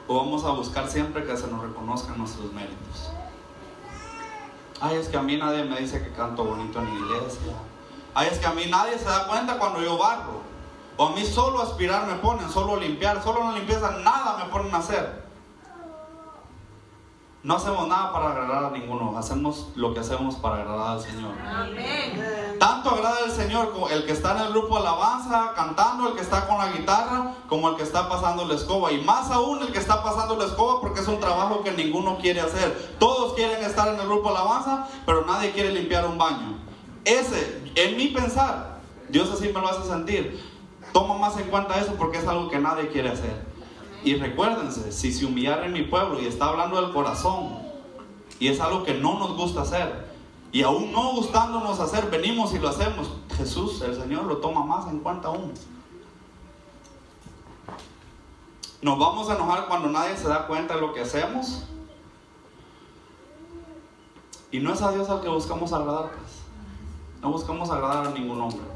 ¿O vamos a buscar siempre que se nos reconozcan nuestros méritos? Ay, es que a mí nadie me dice que canto bonito en la iglesia. Ay, es que a mí nadie se da cuenta cuando yo barro. O a mí solo aspirar me ponen, solo limpiar, solo una limpieza, nada me ponen a hacer. No hacemos nada para agradar a ninguno, hacemos lo que hacemos para agradar al Señor. Amén. Tanto agrada al Señor el que está en el grupo de alabanza cantando, el que está con la guitarra, como el que está pasando la escoba. Y más aún el que está pasando la escoba, porque es un trabajo que ninguno quiere hacer. Todos quieren estar en el grupo de alabanza, pero nadie quiere limpiar un baño. Ese, en mi pensar, Dios así me lo hace sentir. Toma más en cuenta eso porque es algo que nadie quiere hacer. Y recuérdense, si se humillara en mi pueblo, y está hablando del corazón, y es algo que no nos gusta hacer, y aún no gustándonos hacer, venimos y lo hacemos, Jesús, el Señor, lo toma más en cuenta aún. Nos vamos a enojar cuando nadie se da cuenta de lo que hacemos, y no es a Dios al que buscamos agradar, pues. No buscamos agradar a ningún hombre.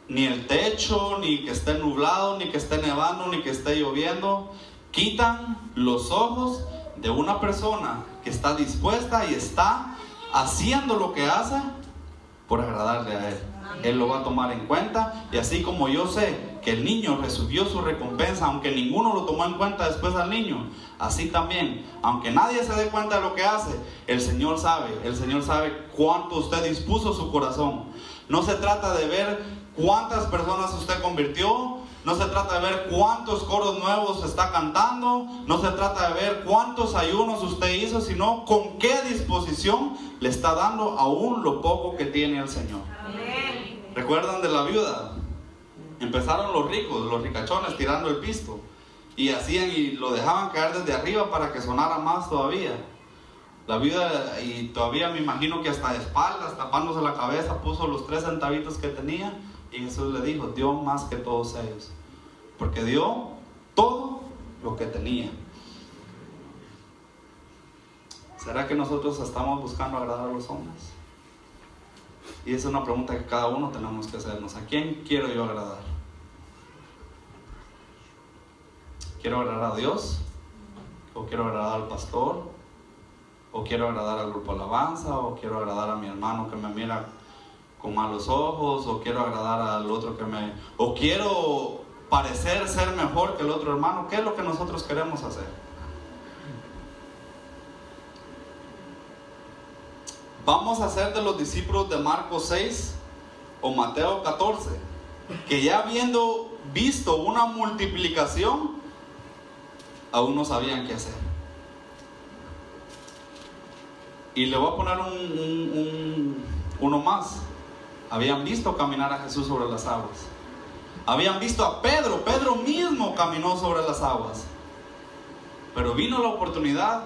Ni el techo, ni que esté nublado, ni que esté nevando, ni que esté lloviendo, quitan los ojos de una persona que está dispuesta y está haciendo lo que hace por agradarle a Él. Él lo va a tomar en cuenta, y así como yo sé que el niño recibió su recompensa, aunque ninguno lo tomó en cuenta después al niño, así también, aunque nadie se dé cuenta de lo que hace, el Señor sabe cuánto usted dispuso su corazón. No se trata de ver cuántas personas usted convirtió, no se trata de ver cuántos coros nuevos está cantando, no se trata de ver cuántos ayunos usted hizo, sino con qué disposición le está dando aún lo poco que tiene el Señor. Amén. ¿Recuerdan de la viuda? Empezaron los ricos, los ricachones tirando el pisto, y hacían y lo dejaban caer desde arriba para que sonara más todavía. La viuda, y todavía me imagino que hasta de espaldas, tapándose la cabeza, puso los 3 centavitos que tenía, y Jesús le dijo, dio más que todos ellos, porque dio todo lo que tenía. ¿Será que nosotros estamos buscando agradar a los hombres? Y esa es una pregunta que cada uno tenemos que hacernos. ¿A quién quiero yo agradar? ¿Quiero agradar a Dios? ¿O quiero agradar al pastor? ¿O quiero agradar al grupo alabanza? ¿O quiero agradar a mi hermano que me mira con malos ojos? ¿O quiero agradar al otro o quiero parecer ser mejor que el otro hermano? ¿Qué es lo que nosotros queremos hacer? Vamos a ser de los discípulos de Marcos 6 o Mateo 14, que ya habiendo visto una multiplicación, aún no sabían qué hacer. Y le voy a poner uno más. Habían visto caminar a Jesús sobre las aguas. Habían visto a Pedro. Pedro mismo caminó sobre las aguas. Pero vino la oportunidad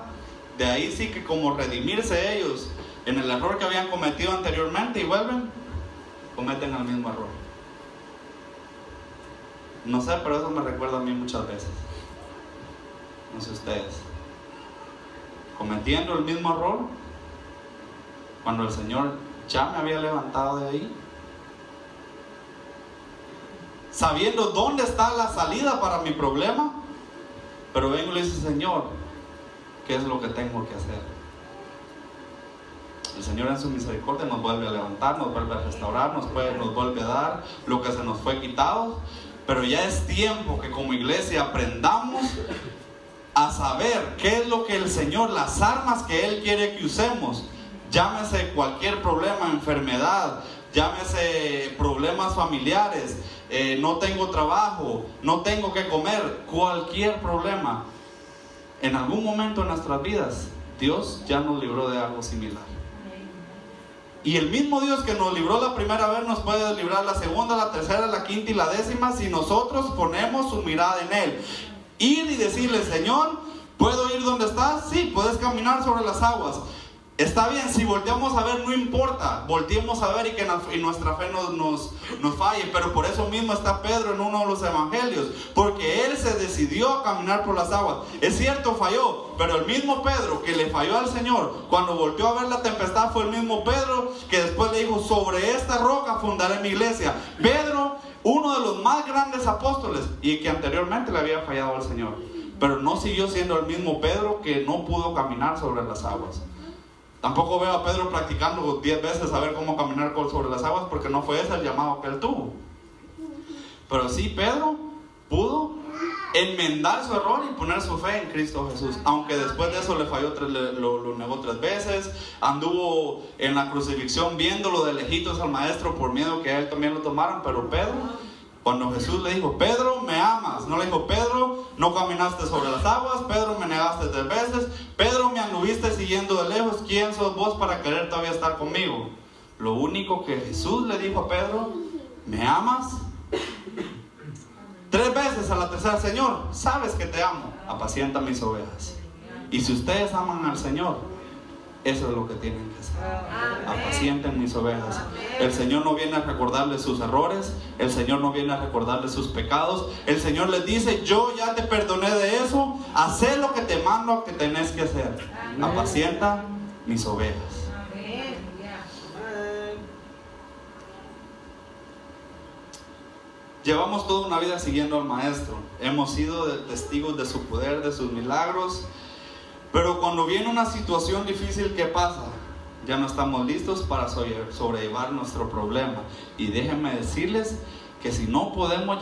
de ahí sí que como redimirse ellos en el error que habían cometido anteriormente, y cometen el mismo error. No sé, pero eso me recuerda a mí muchas veces. No sé ustedes. Cometiendo el mismo error, cuando el Señor ya me había levantado de ahí, sabiendo dónde está la salida para mi problema, pero vengo y le dice, Señor, ¿qué es lo que tengo que hacer? El Señor en su misericordia nos vuelve a levantar, nos vuelve a restaurar, nos vuelve a dar lo que se nos fue quitado. Pero ya es tiempo que como iglesia aprendamos a saber qué es lo que el Señor, las armas que Él quiere que usemos. Llámese cualquier problema, enfermedad, llámese problemas familiares, no tengo trabajo, no tengo que comer, cualquier problema. En algún momento de nuestras vidas Dios ya nos libró de algo similar. Y el mismo Dios que nos libró la primera vez nos puede librar la segunda, la tercera, la quinta y la décima si nosotros ponemos su mirada en Él. Ir y decirle: Señor, ¿puedo ir donde estás? Sí, puedes caminar sobre las aguas. Está bien, si volteamos a ver, no importa, volteemos a ver y nuestra fe nos falle. Pero por eso mismo está Pedro en uno de los evangelios, porque él se decidió a caminar por las aguas. Es cierto, falló, pero el mismo Pedro que le falló al Señor cuando volteó a ver la tempestad fue el mismo Pedro que después le dijo: sobre esta roca fundaré mi iglesia. Pedro, uno de los más grandes apóstoles, y que anteriormente le había fallado al Señor, pero no siguió siendo el mismo Pedro que no pudo caminar sobre las aguas. Tampoco veo a Pedro practicando 10 veces a ver cómo caminar sobre las aguas, porque no fue ese el llamado que él tuvo. Pero sí, Pedro pudo enmendar su error y poner su fe en Cristo Jesús. Aunque después de eso le falló, lo negó 3 veces. Anduvo en la crucifixión viéndolo de lejitos al maestro por miedo que a él también lo tomaran. Pero Pedro, cuando Jesús le dijo: Pedro, ¿me amas? No le dijo: Pedro, no caminaste sobre las aguas. Pedro, me negaste 3 veces. Pedro, me anduviste siguiendo de lejos. ¿Quién sos vos para querer todavía estar conmigo? Lo único que Jesús le dijo a Pedro: ¿me amas? 3 veces, a la tercera: Señor, sabes que te amo, apacienta mis ovejas. Y si ustedes aman al Señor, eso es lo que tienen que hacer: apacienten mis ovejas. El Señor no viene a recordarles sus errores, el Señor no viene a recordarles sus pecados. El Señor les dice: yo ya te perdoné de eso, haz lo que te mando que tenés que hacer. Apacienta mis ovejas. Llevamos toda una vida siguiendo al Maestro. Hemos sido testigos de su poder, de sus milagros. Pero cuando viene una situación difícil, ¿qué pasa? Ya no estamos listos para sobrellevar nuestro problema. Y déjenme decirles que si no podemos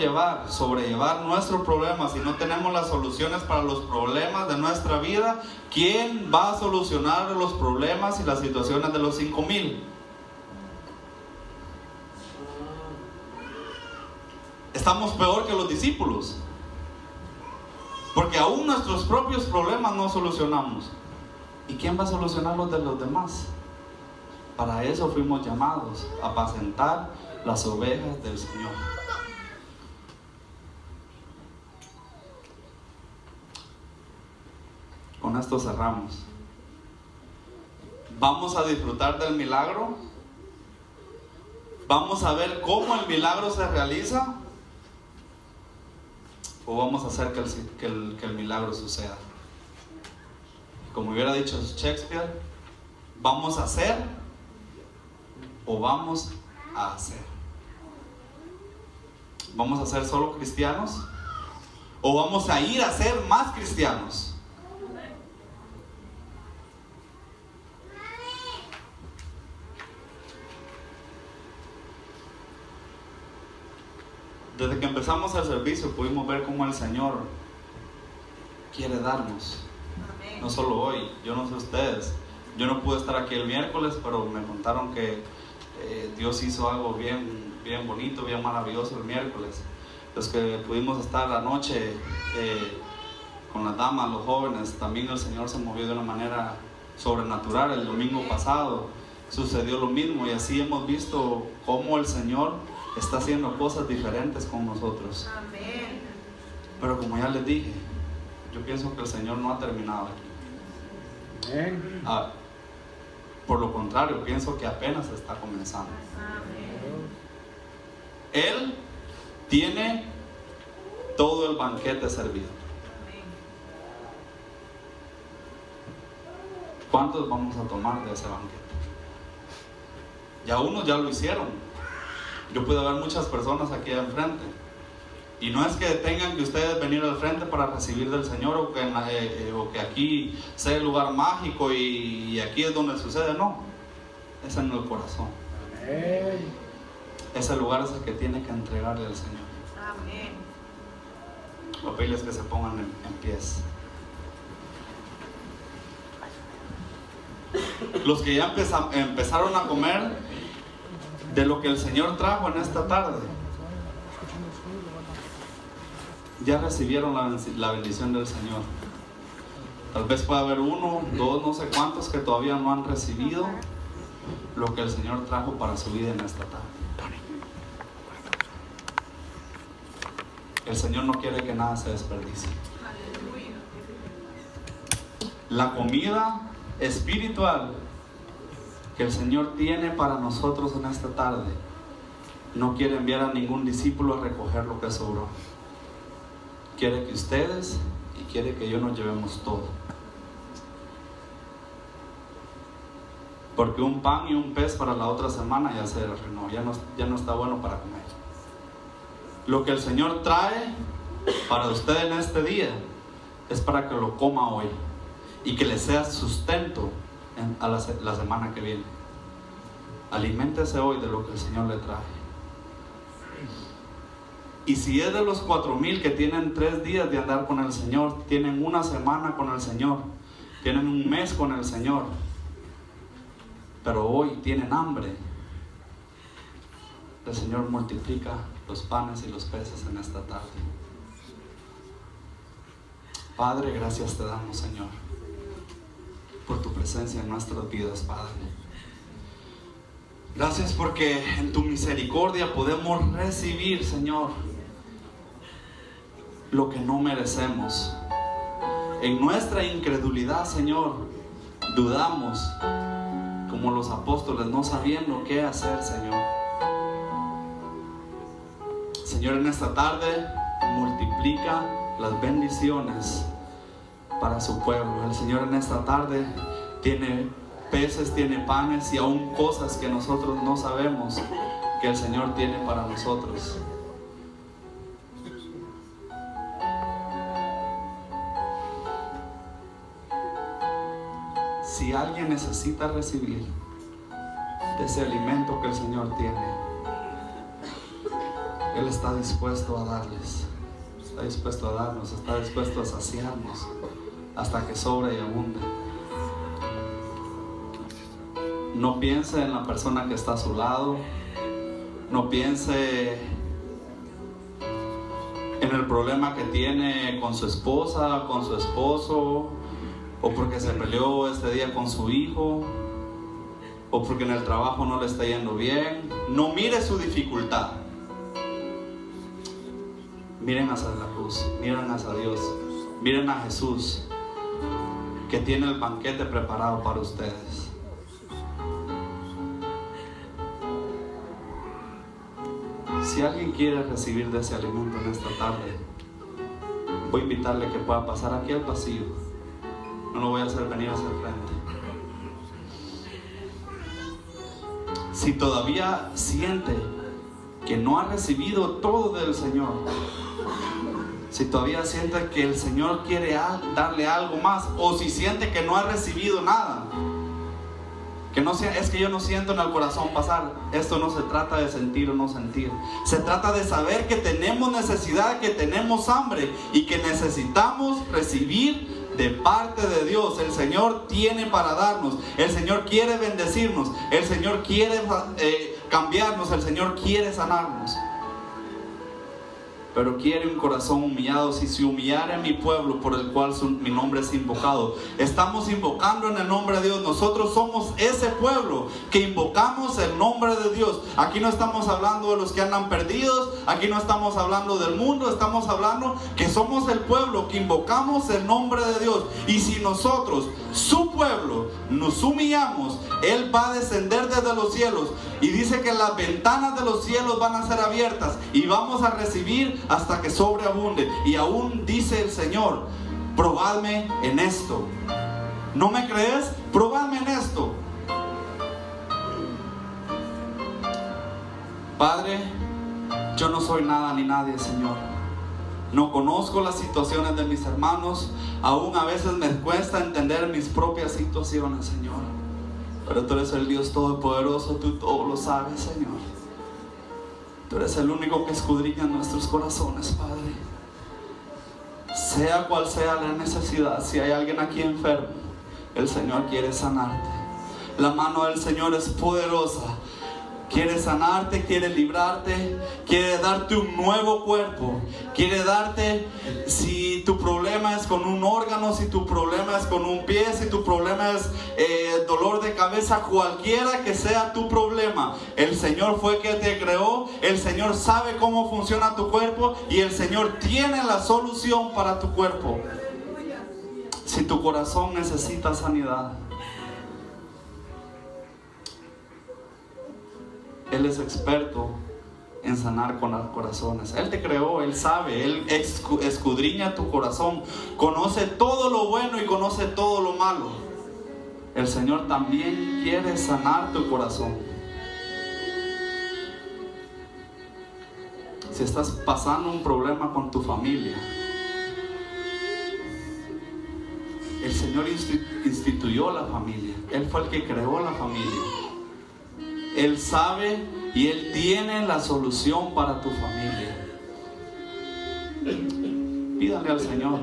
sobrellevar nuestro problema, si no tenemos las soluciones para los problemas de nuestra vida, ¿quién va a solucionar los problemas y las situaciones de los 5,000? Estamos peor que los discípulos, porque aún nuestros propios problemas no solucionamos. ¿Y quién va a solucionar los de los demás? Para eso fuimos llamados, a apacentar las ovejas del Señor. Con esto cerramos. Vamos a disfrutar del milagro. Vamos a ver cómo el milagro se realiza. ¿O vamos a hacer que el milagro suceda? Como hubiera dicho Shakespeare, ¿vamos a hacer o vamos a hacer? ¿Vamos a ser solo cristianos o vamos a ir a ser más cristianos? Desde que empezamos el servicio pudimos ver cómo el Señor quiere darnos. No solo hoy, yo no sé ustedes. Yo no pude estar aquí el miércoles, pero me contaron que Dios hizo algo bien bonito, bien maravilloso el miércoles. Los que pudimos estar la noche con las damas, los jóvenes, también el Señor se movió de una manera sobrenatural. El domingo pasado sucedió lo mismo, y así hemos visto cómo el Señor está haciendo cosas diferentes con nosotros. Amén. Pero como ya les dije, yo pienso que el Señor no ha terminado aquí. Amén. Por lo contrario, pienso que apenas está comenzando. Él tiene todo el banquete servido. ¿Cuántos vamos a tomar de ese banquete? Ya unos ya lo hicieron. Yo puedo ver muchas personas aquí enfrente, y no es que tengan que ustedes venir al frente para recibir del Señor, o que aquí sea el lugar mágico y aquí es donde sucede. No, es en el corazón. Amén. Ese lugar es el que tiene que entregarle al Señor. Amén. Voy a pedirles que se pongan en pies. Los que ya empezaron a comer de lo que el Señor trajo en esta tarde, ya recibieron la bendición del Señor. Tal vez pueda haber uno, dos, no sé cuántos que todavía no han recibido lo que el Señor trajo para su vida en esta tarde. El Señor no quiere que nada se desperdicie. La comida espiritual que el Señor tiene para nosotros en esta tarde, no quiere enviar a ningún discípulo a recoger lo que sobró. Quiere que ustedes y quiere que yo nos llevemos todo. Porque un pan y un pez para la otra semana ya se arruinó, ya no está bueno para comer. Lo que el Señor trae para usted en este día es para que lo coma hoy y que le sea sustento a la semana que viene. Aliméntese hoy de lo que el Señor le trae. Y si es de los 4,000 que tienen 3 días de andar con el Señor, tienen una semana con el Señor, tienen un mes con el Señor, pero hoy tienen hambre, el Señor multiplica los panes y los peces en esta tarde. Padre, gracias te damos, Señor, por tu presencia en nuestras vidas, Padre. Gracias porque en tu misericordia podemos recibir, Señor, lo que no merecemos. En nuestra incredulidad, Señor, dudamos como los apóstoles, no sabiendo qué hacer, Señor. Señor, en esta tarde multiplica las bendiciones para su pueblo. El Señor en esta tarde tiene peces, tiene panes y aún cosas que nosotros no sabemos que el Señor tiene para nosotros. Si alguien necesita recibir de ese alimento que el Señor tiene, Él está dispuesto a darles, está dispuesto a darnos, está dispuesto a saciarnos hasta que sobre y abunde. No piense en la persona que está a su lado, no piense en el problema que tiene con su esposa, con su esposo, o porque se peleó este día con su hijo, o porque en el trabajo no le está yendo bien. No mire su dificultad. Miren hacia la cruz, miren hacia Dios, miren a Jesús, que tiene el banquete preparado para ustedes. Si alguien quiere recibir de ese alimento en esta tarde, voy a invitarle que pueda pasar aquí al pasillo. No lo voy a hacer venir hacia el frente. Si todavía siente que no ha recibido todo del Señor, si todavía siente que el Señor quiere darle algo más, o si siente que no ha recibido nada, que no sea, es que yo no siento en el corazón pasar. Esto no se trata de sentir o no sentir, se trata de saber que tenemos necesidad, que tenemos hambre y que necesitamos recibir de parte de Dios. El Señor tiene para darnos, el Señor quiere bendecirnos, el Señor quiere cambiarnos, el Señor quiere sanarnos, pero quiere un corazón humillado. Si se humillare mi pueblo por el cual mi nombre es invocado. Estamos invocando en el nombre de Dios. Nosotros somos ese pueblo que invocamos el nombre de Dios. Aquí no estamos hablando de los que andan perdidos, aquí no estamos hablando del mundo, estamos hablando que somos el pueblo que invocamos el nombre de Dios. Y si nosotros, su pueblo, nos humillamos, Él va a descender desde los cielos, y dice que las ventanas de los cielos van a ser abiertas y vamos a recibir hasta que sobreabunde. Y aún dice el Señor: probadme en esto. ¿No me crees? Probadme en esto. Padre, yo no soy nada ni nadie, Señor. No conozco las situaciones de mis hermanos. Aún a veces me cuesta entender mis propias situaciones, Señor. Pero tú eres el Dios todopoderoso, tú todo lo sabes, Señor. Tú eres el único que escudriña nuestros corazones, Padre. Sea cual sea la necesidad, si hay alguien aquí enfermo, el Señor quiere sanarte. La mano del Señor es poderosa quiere sanarte, quiere librarte, quiere darte un nuevo cuerpo, quiere darte, si tu problema es con un órgano, si tu problema es con un pie, si tu problema es dolor de cabeza, cualquiera que sea tu problema, el Señor fue que te creó, el Señor sabe cómo funciona tu cuerpo y el Señor tiene la solución para tu cuerpo. Si tu corazón necesita sanidad, Él es experto en sanar con los corazones. Él te creó, Él sabe, Él escudriña tu corazón, conoce todo lo bueno y conoce todo lo malo. El Señor también quiere sanar tu corazón. Si estás pasando un problema con tu familia, el Señor instituyó la familia. Él fue el que creó la familia. Él sabe y Él tiene la solución para tu familia. Pídale al Señor.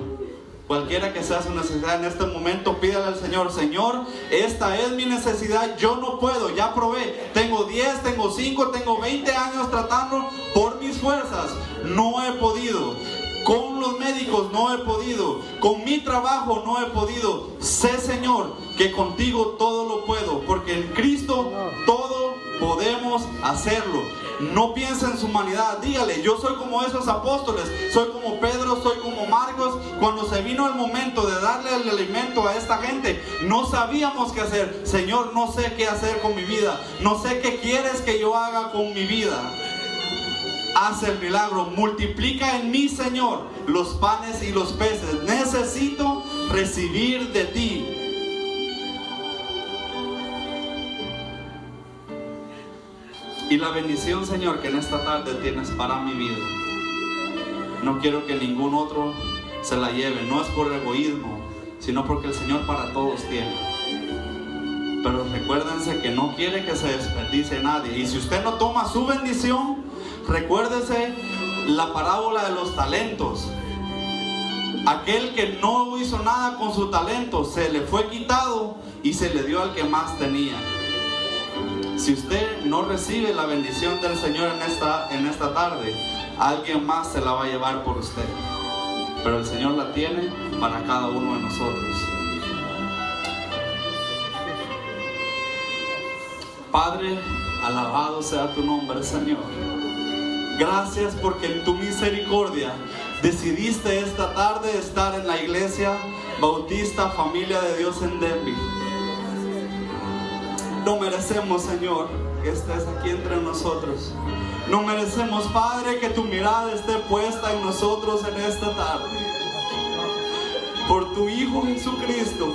Cualquiera que sea su necesidad en este momento, pídale al Señor: Señor, esta es mi necesidad, yo no puedo, ya probé, tengo 10, tengo 5, tengo 20 años tratando por mis fuerzas, no he podido. Con los médicos no he podido, con mi trabajo no he podido. Sé, Señor, que contigo todo lo puedo, porque en Cristo todo podemos hacerlo. No piense en su humanidad, dígale: yo soy como esos apóstoles, soy como Pedro, soy como Marcos. Cuando se vino el momento de darle el alimento a esta gente, no sabíamos qué hacer. Señor, no sé qué hacer con mi vida, no sé qué quieres que yo haga con mi vida. Haz el milagro, multiplica en mí, Señor, los panes y los peces. Necesito recibir de ti. Y la bendición, Señor, que en esta tarde tienes para mi vida, no quiero que ningún otro se la lleve. No es por egoísmo, sino porque el Señor para todos tiene. Pero recuérdense que no quiere que se desperdicie nadie. Y si usted no toma su bendición, recuérdese la parábola de los talentos. Aquel que no hizo nada con su talento, se le fue quitado y se le dio al que más tenía. Si usted no recibe la bendición del Señor en esta tarde, alguien más se la va a llevar por usted. Pero el Señor la tiene para cada uno de nosotros. Padre, alabado sea tu nombre, Señor. Gracias porque en tu misericordia decidiste esta tarde estar en la iglesia Bautista Familia de Dios en Denver. No merecemos, Señor, que estés aquí entre nosotros. No merecemos, Padre, que tu mirada esté puesta en nosotros en esta tarde. Por tu Hijo Jesucristo,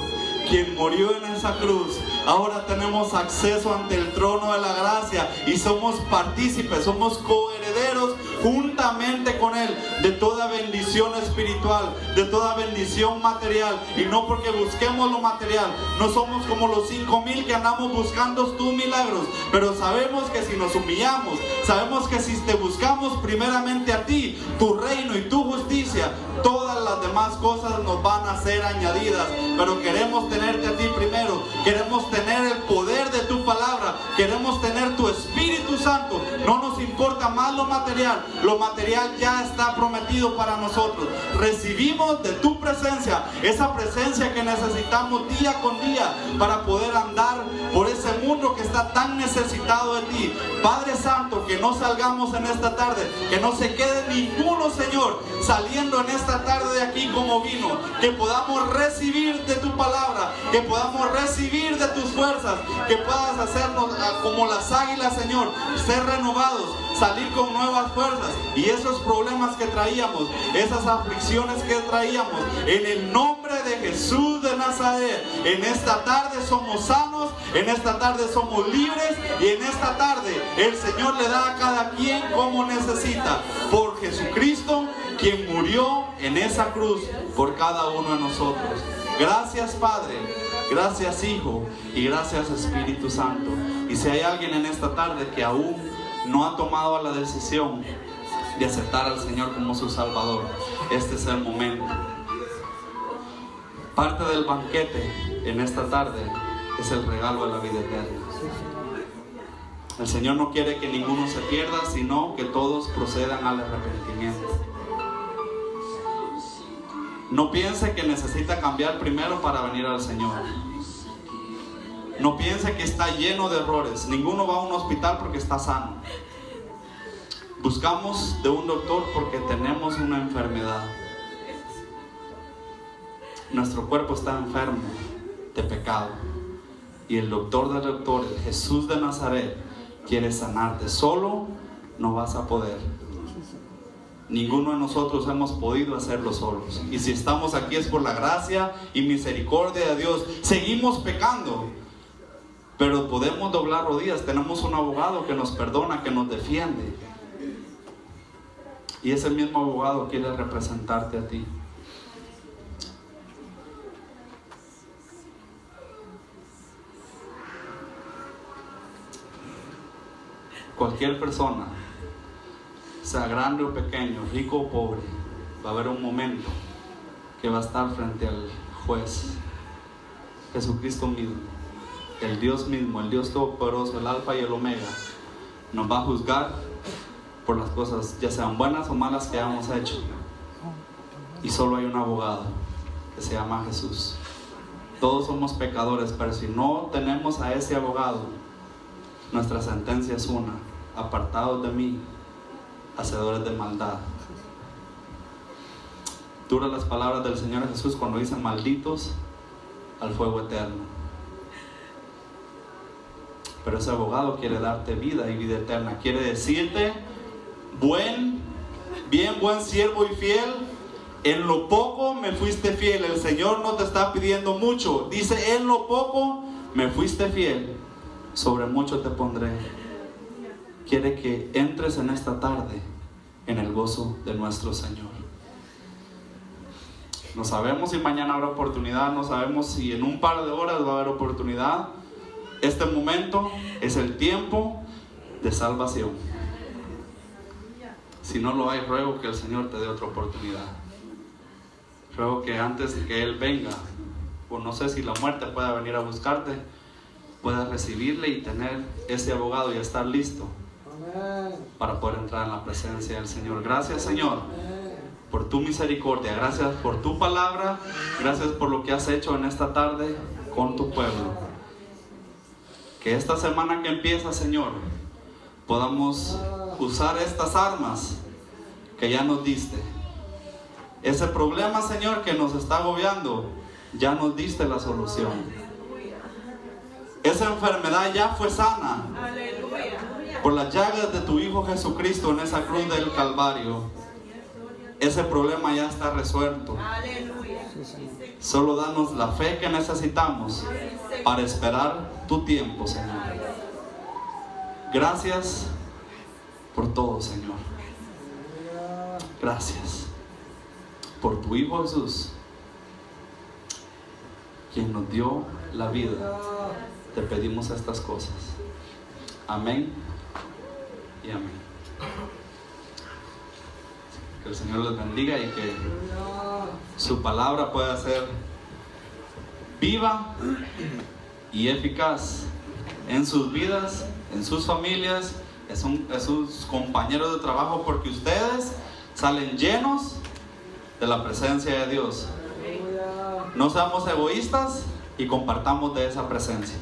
quien murió en esa cruz, ahora tenemos acceso ante el trono de la gracia y somos partícipes, somos coherederos juntamente con Él de toda bendición espiritual, de toda bendición material. Y no porque busquemos lo material, no somos como los 5,000 que andamos buscando tus milagros, pero sabemos que si nos humillamos, sabemos que si te buscamos primeramente a ti, tu reino y tu justicia, todas las demás cosas nos van a ser añadidas. Pero queremos tenerte a ti primero, queremos tener el poder de tu palabra, queremos tener tu Espíritu Santo. No nos importa más lo material ya está prometido para nosotros. Recibimos de tu presencia, esa presencia que necesitamos día con día para poder andar por ese mundo que está tan necesitado de ti. Padre Santo, que no salgamos en esta tarde, que no se quede ninguno, Señor, saliendo en esta tarde de aquí como vino, que podamos recibir de tu palabra, que podamos recibir de tus fuerzas, que puedas hacernos como las águilas, Señor, ser renovados, salir con nuevas fuerzas, y esos problemas que traíamos, esas aflicciones que traíamos, en el nombre de Jesús de Nazaret, en esta tarde somos sanos, en esta tarde somos libres, y en esta tarde el Señor le da a cada quien como necesita, por Jesucristo, quien murió en esa cruz por cada uno de nosotros. Gracias, Padre, gracias, Hijo, y gracias, Espíritu Santo. Y si hay alguien en esta tarde que aún no ha tomado la decisión de aceptar al Señor como su Salvador, este es el momento. Parte del banquete en esta tarde es el regalo de la vida eterna. El Señor no quiere que ninguno se pierda, sino que todos procedan al arrepentimiento. No piense que necesita cambiar primero para venir al Señor. No piense que está lleno de errores. Ninguno va a un hospital porque está sano. Buscamos de un doctor porque tenemos una enfermedad. Nuestro cuerpo está enfermo de pecado. Y el doctor de doctores, Jesús de Nazaret, quiere sanarte. Solo no vas a poder. Ninguno de nosotros hemos podido hacerlo solos. Y si estamos aquí es por la gracia y misericordia de Dios. Seguimos pecando, pero podemos doblar rodillas. Tenemos un abogado que nos perdona, que nos defiende. Y ese mismo abogado quiere representarte a ti. Cualquier persona, sea grande o pequeño, rico o pobre, va a haber un momento que va a estar frente al juez, Jesucristo mismo, el Dios mismo, el Dios todopoderoso, el Alfa y el Omega. Nos va a juzgar por las cosas, ya sean buenas o malas, que hayamos hecho. Y solo hay un abogado que se llama Jesús. Todos somos pecadores, pero si no tenemos a ese abogado, nuestra sentencia es una: apartados de mí, hacedores de maldad. Duran las palabras del Señor Jesús cuando dicen: malditos al fuego eterno. Pero ese abogado quiere darte vida y vida eterna. Quiere decirte: buen siervo y fiel, en lo poco me fuiste fiel. El Señor no te está pidiendo mucho. Dice: en lo poco me fuiste fiel, sobre mucho te pondré. Quiere que entres en esta tarde en el gozo de nuestro Señor. No sabemos si mañana habrá oportunidad, no sabemos si en un par de horas va a haber oportunidad. Este momento es el tiempo de salvación. Si no lo hay, ruego que el Señor te dé otra oportunidad. Ruego que antes de que Él venga, o no sé si la muerte pueda venir a buscarte, puedas recibirle y tener ese abogado y estar listo para poder entrar en la presencia del Señor. Gracias, Señor, por tu misericordia. Gracias por tu palabra. Gracias por lo que has hecho en esta tarde con tu pueblo. Que esta semana que empieza, Señor, podamos usar estas armas que ya nos diste. Ese problema, Señor, que nos está agobiando, ya nos diste la solución. Esa enfermedad ya fue sana por las llagas de tu Hijo Jesucristo en esa cruz del Calvario. Ese problema ya está resuelto. Solo danos la fe que necesitamos para esperar tu tiempo, Señor. Gracias por todo, Señor. Gracias por tu Hijo Jesús, quien nos dio la vida. Te pedimos estas cosas. Amén y amén. Que el Señor les bendiga y que su palabra pueda ser viva y eficaz en sus vidas, en sus familias, en sus compañeros de trabajo, porque ustedes salen llenos de la presencia de Dios. No seamos egoístas y compartamos de esa presencia.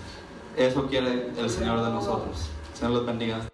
Eso quiere el Señor de nosotros. Señor los bendiga.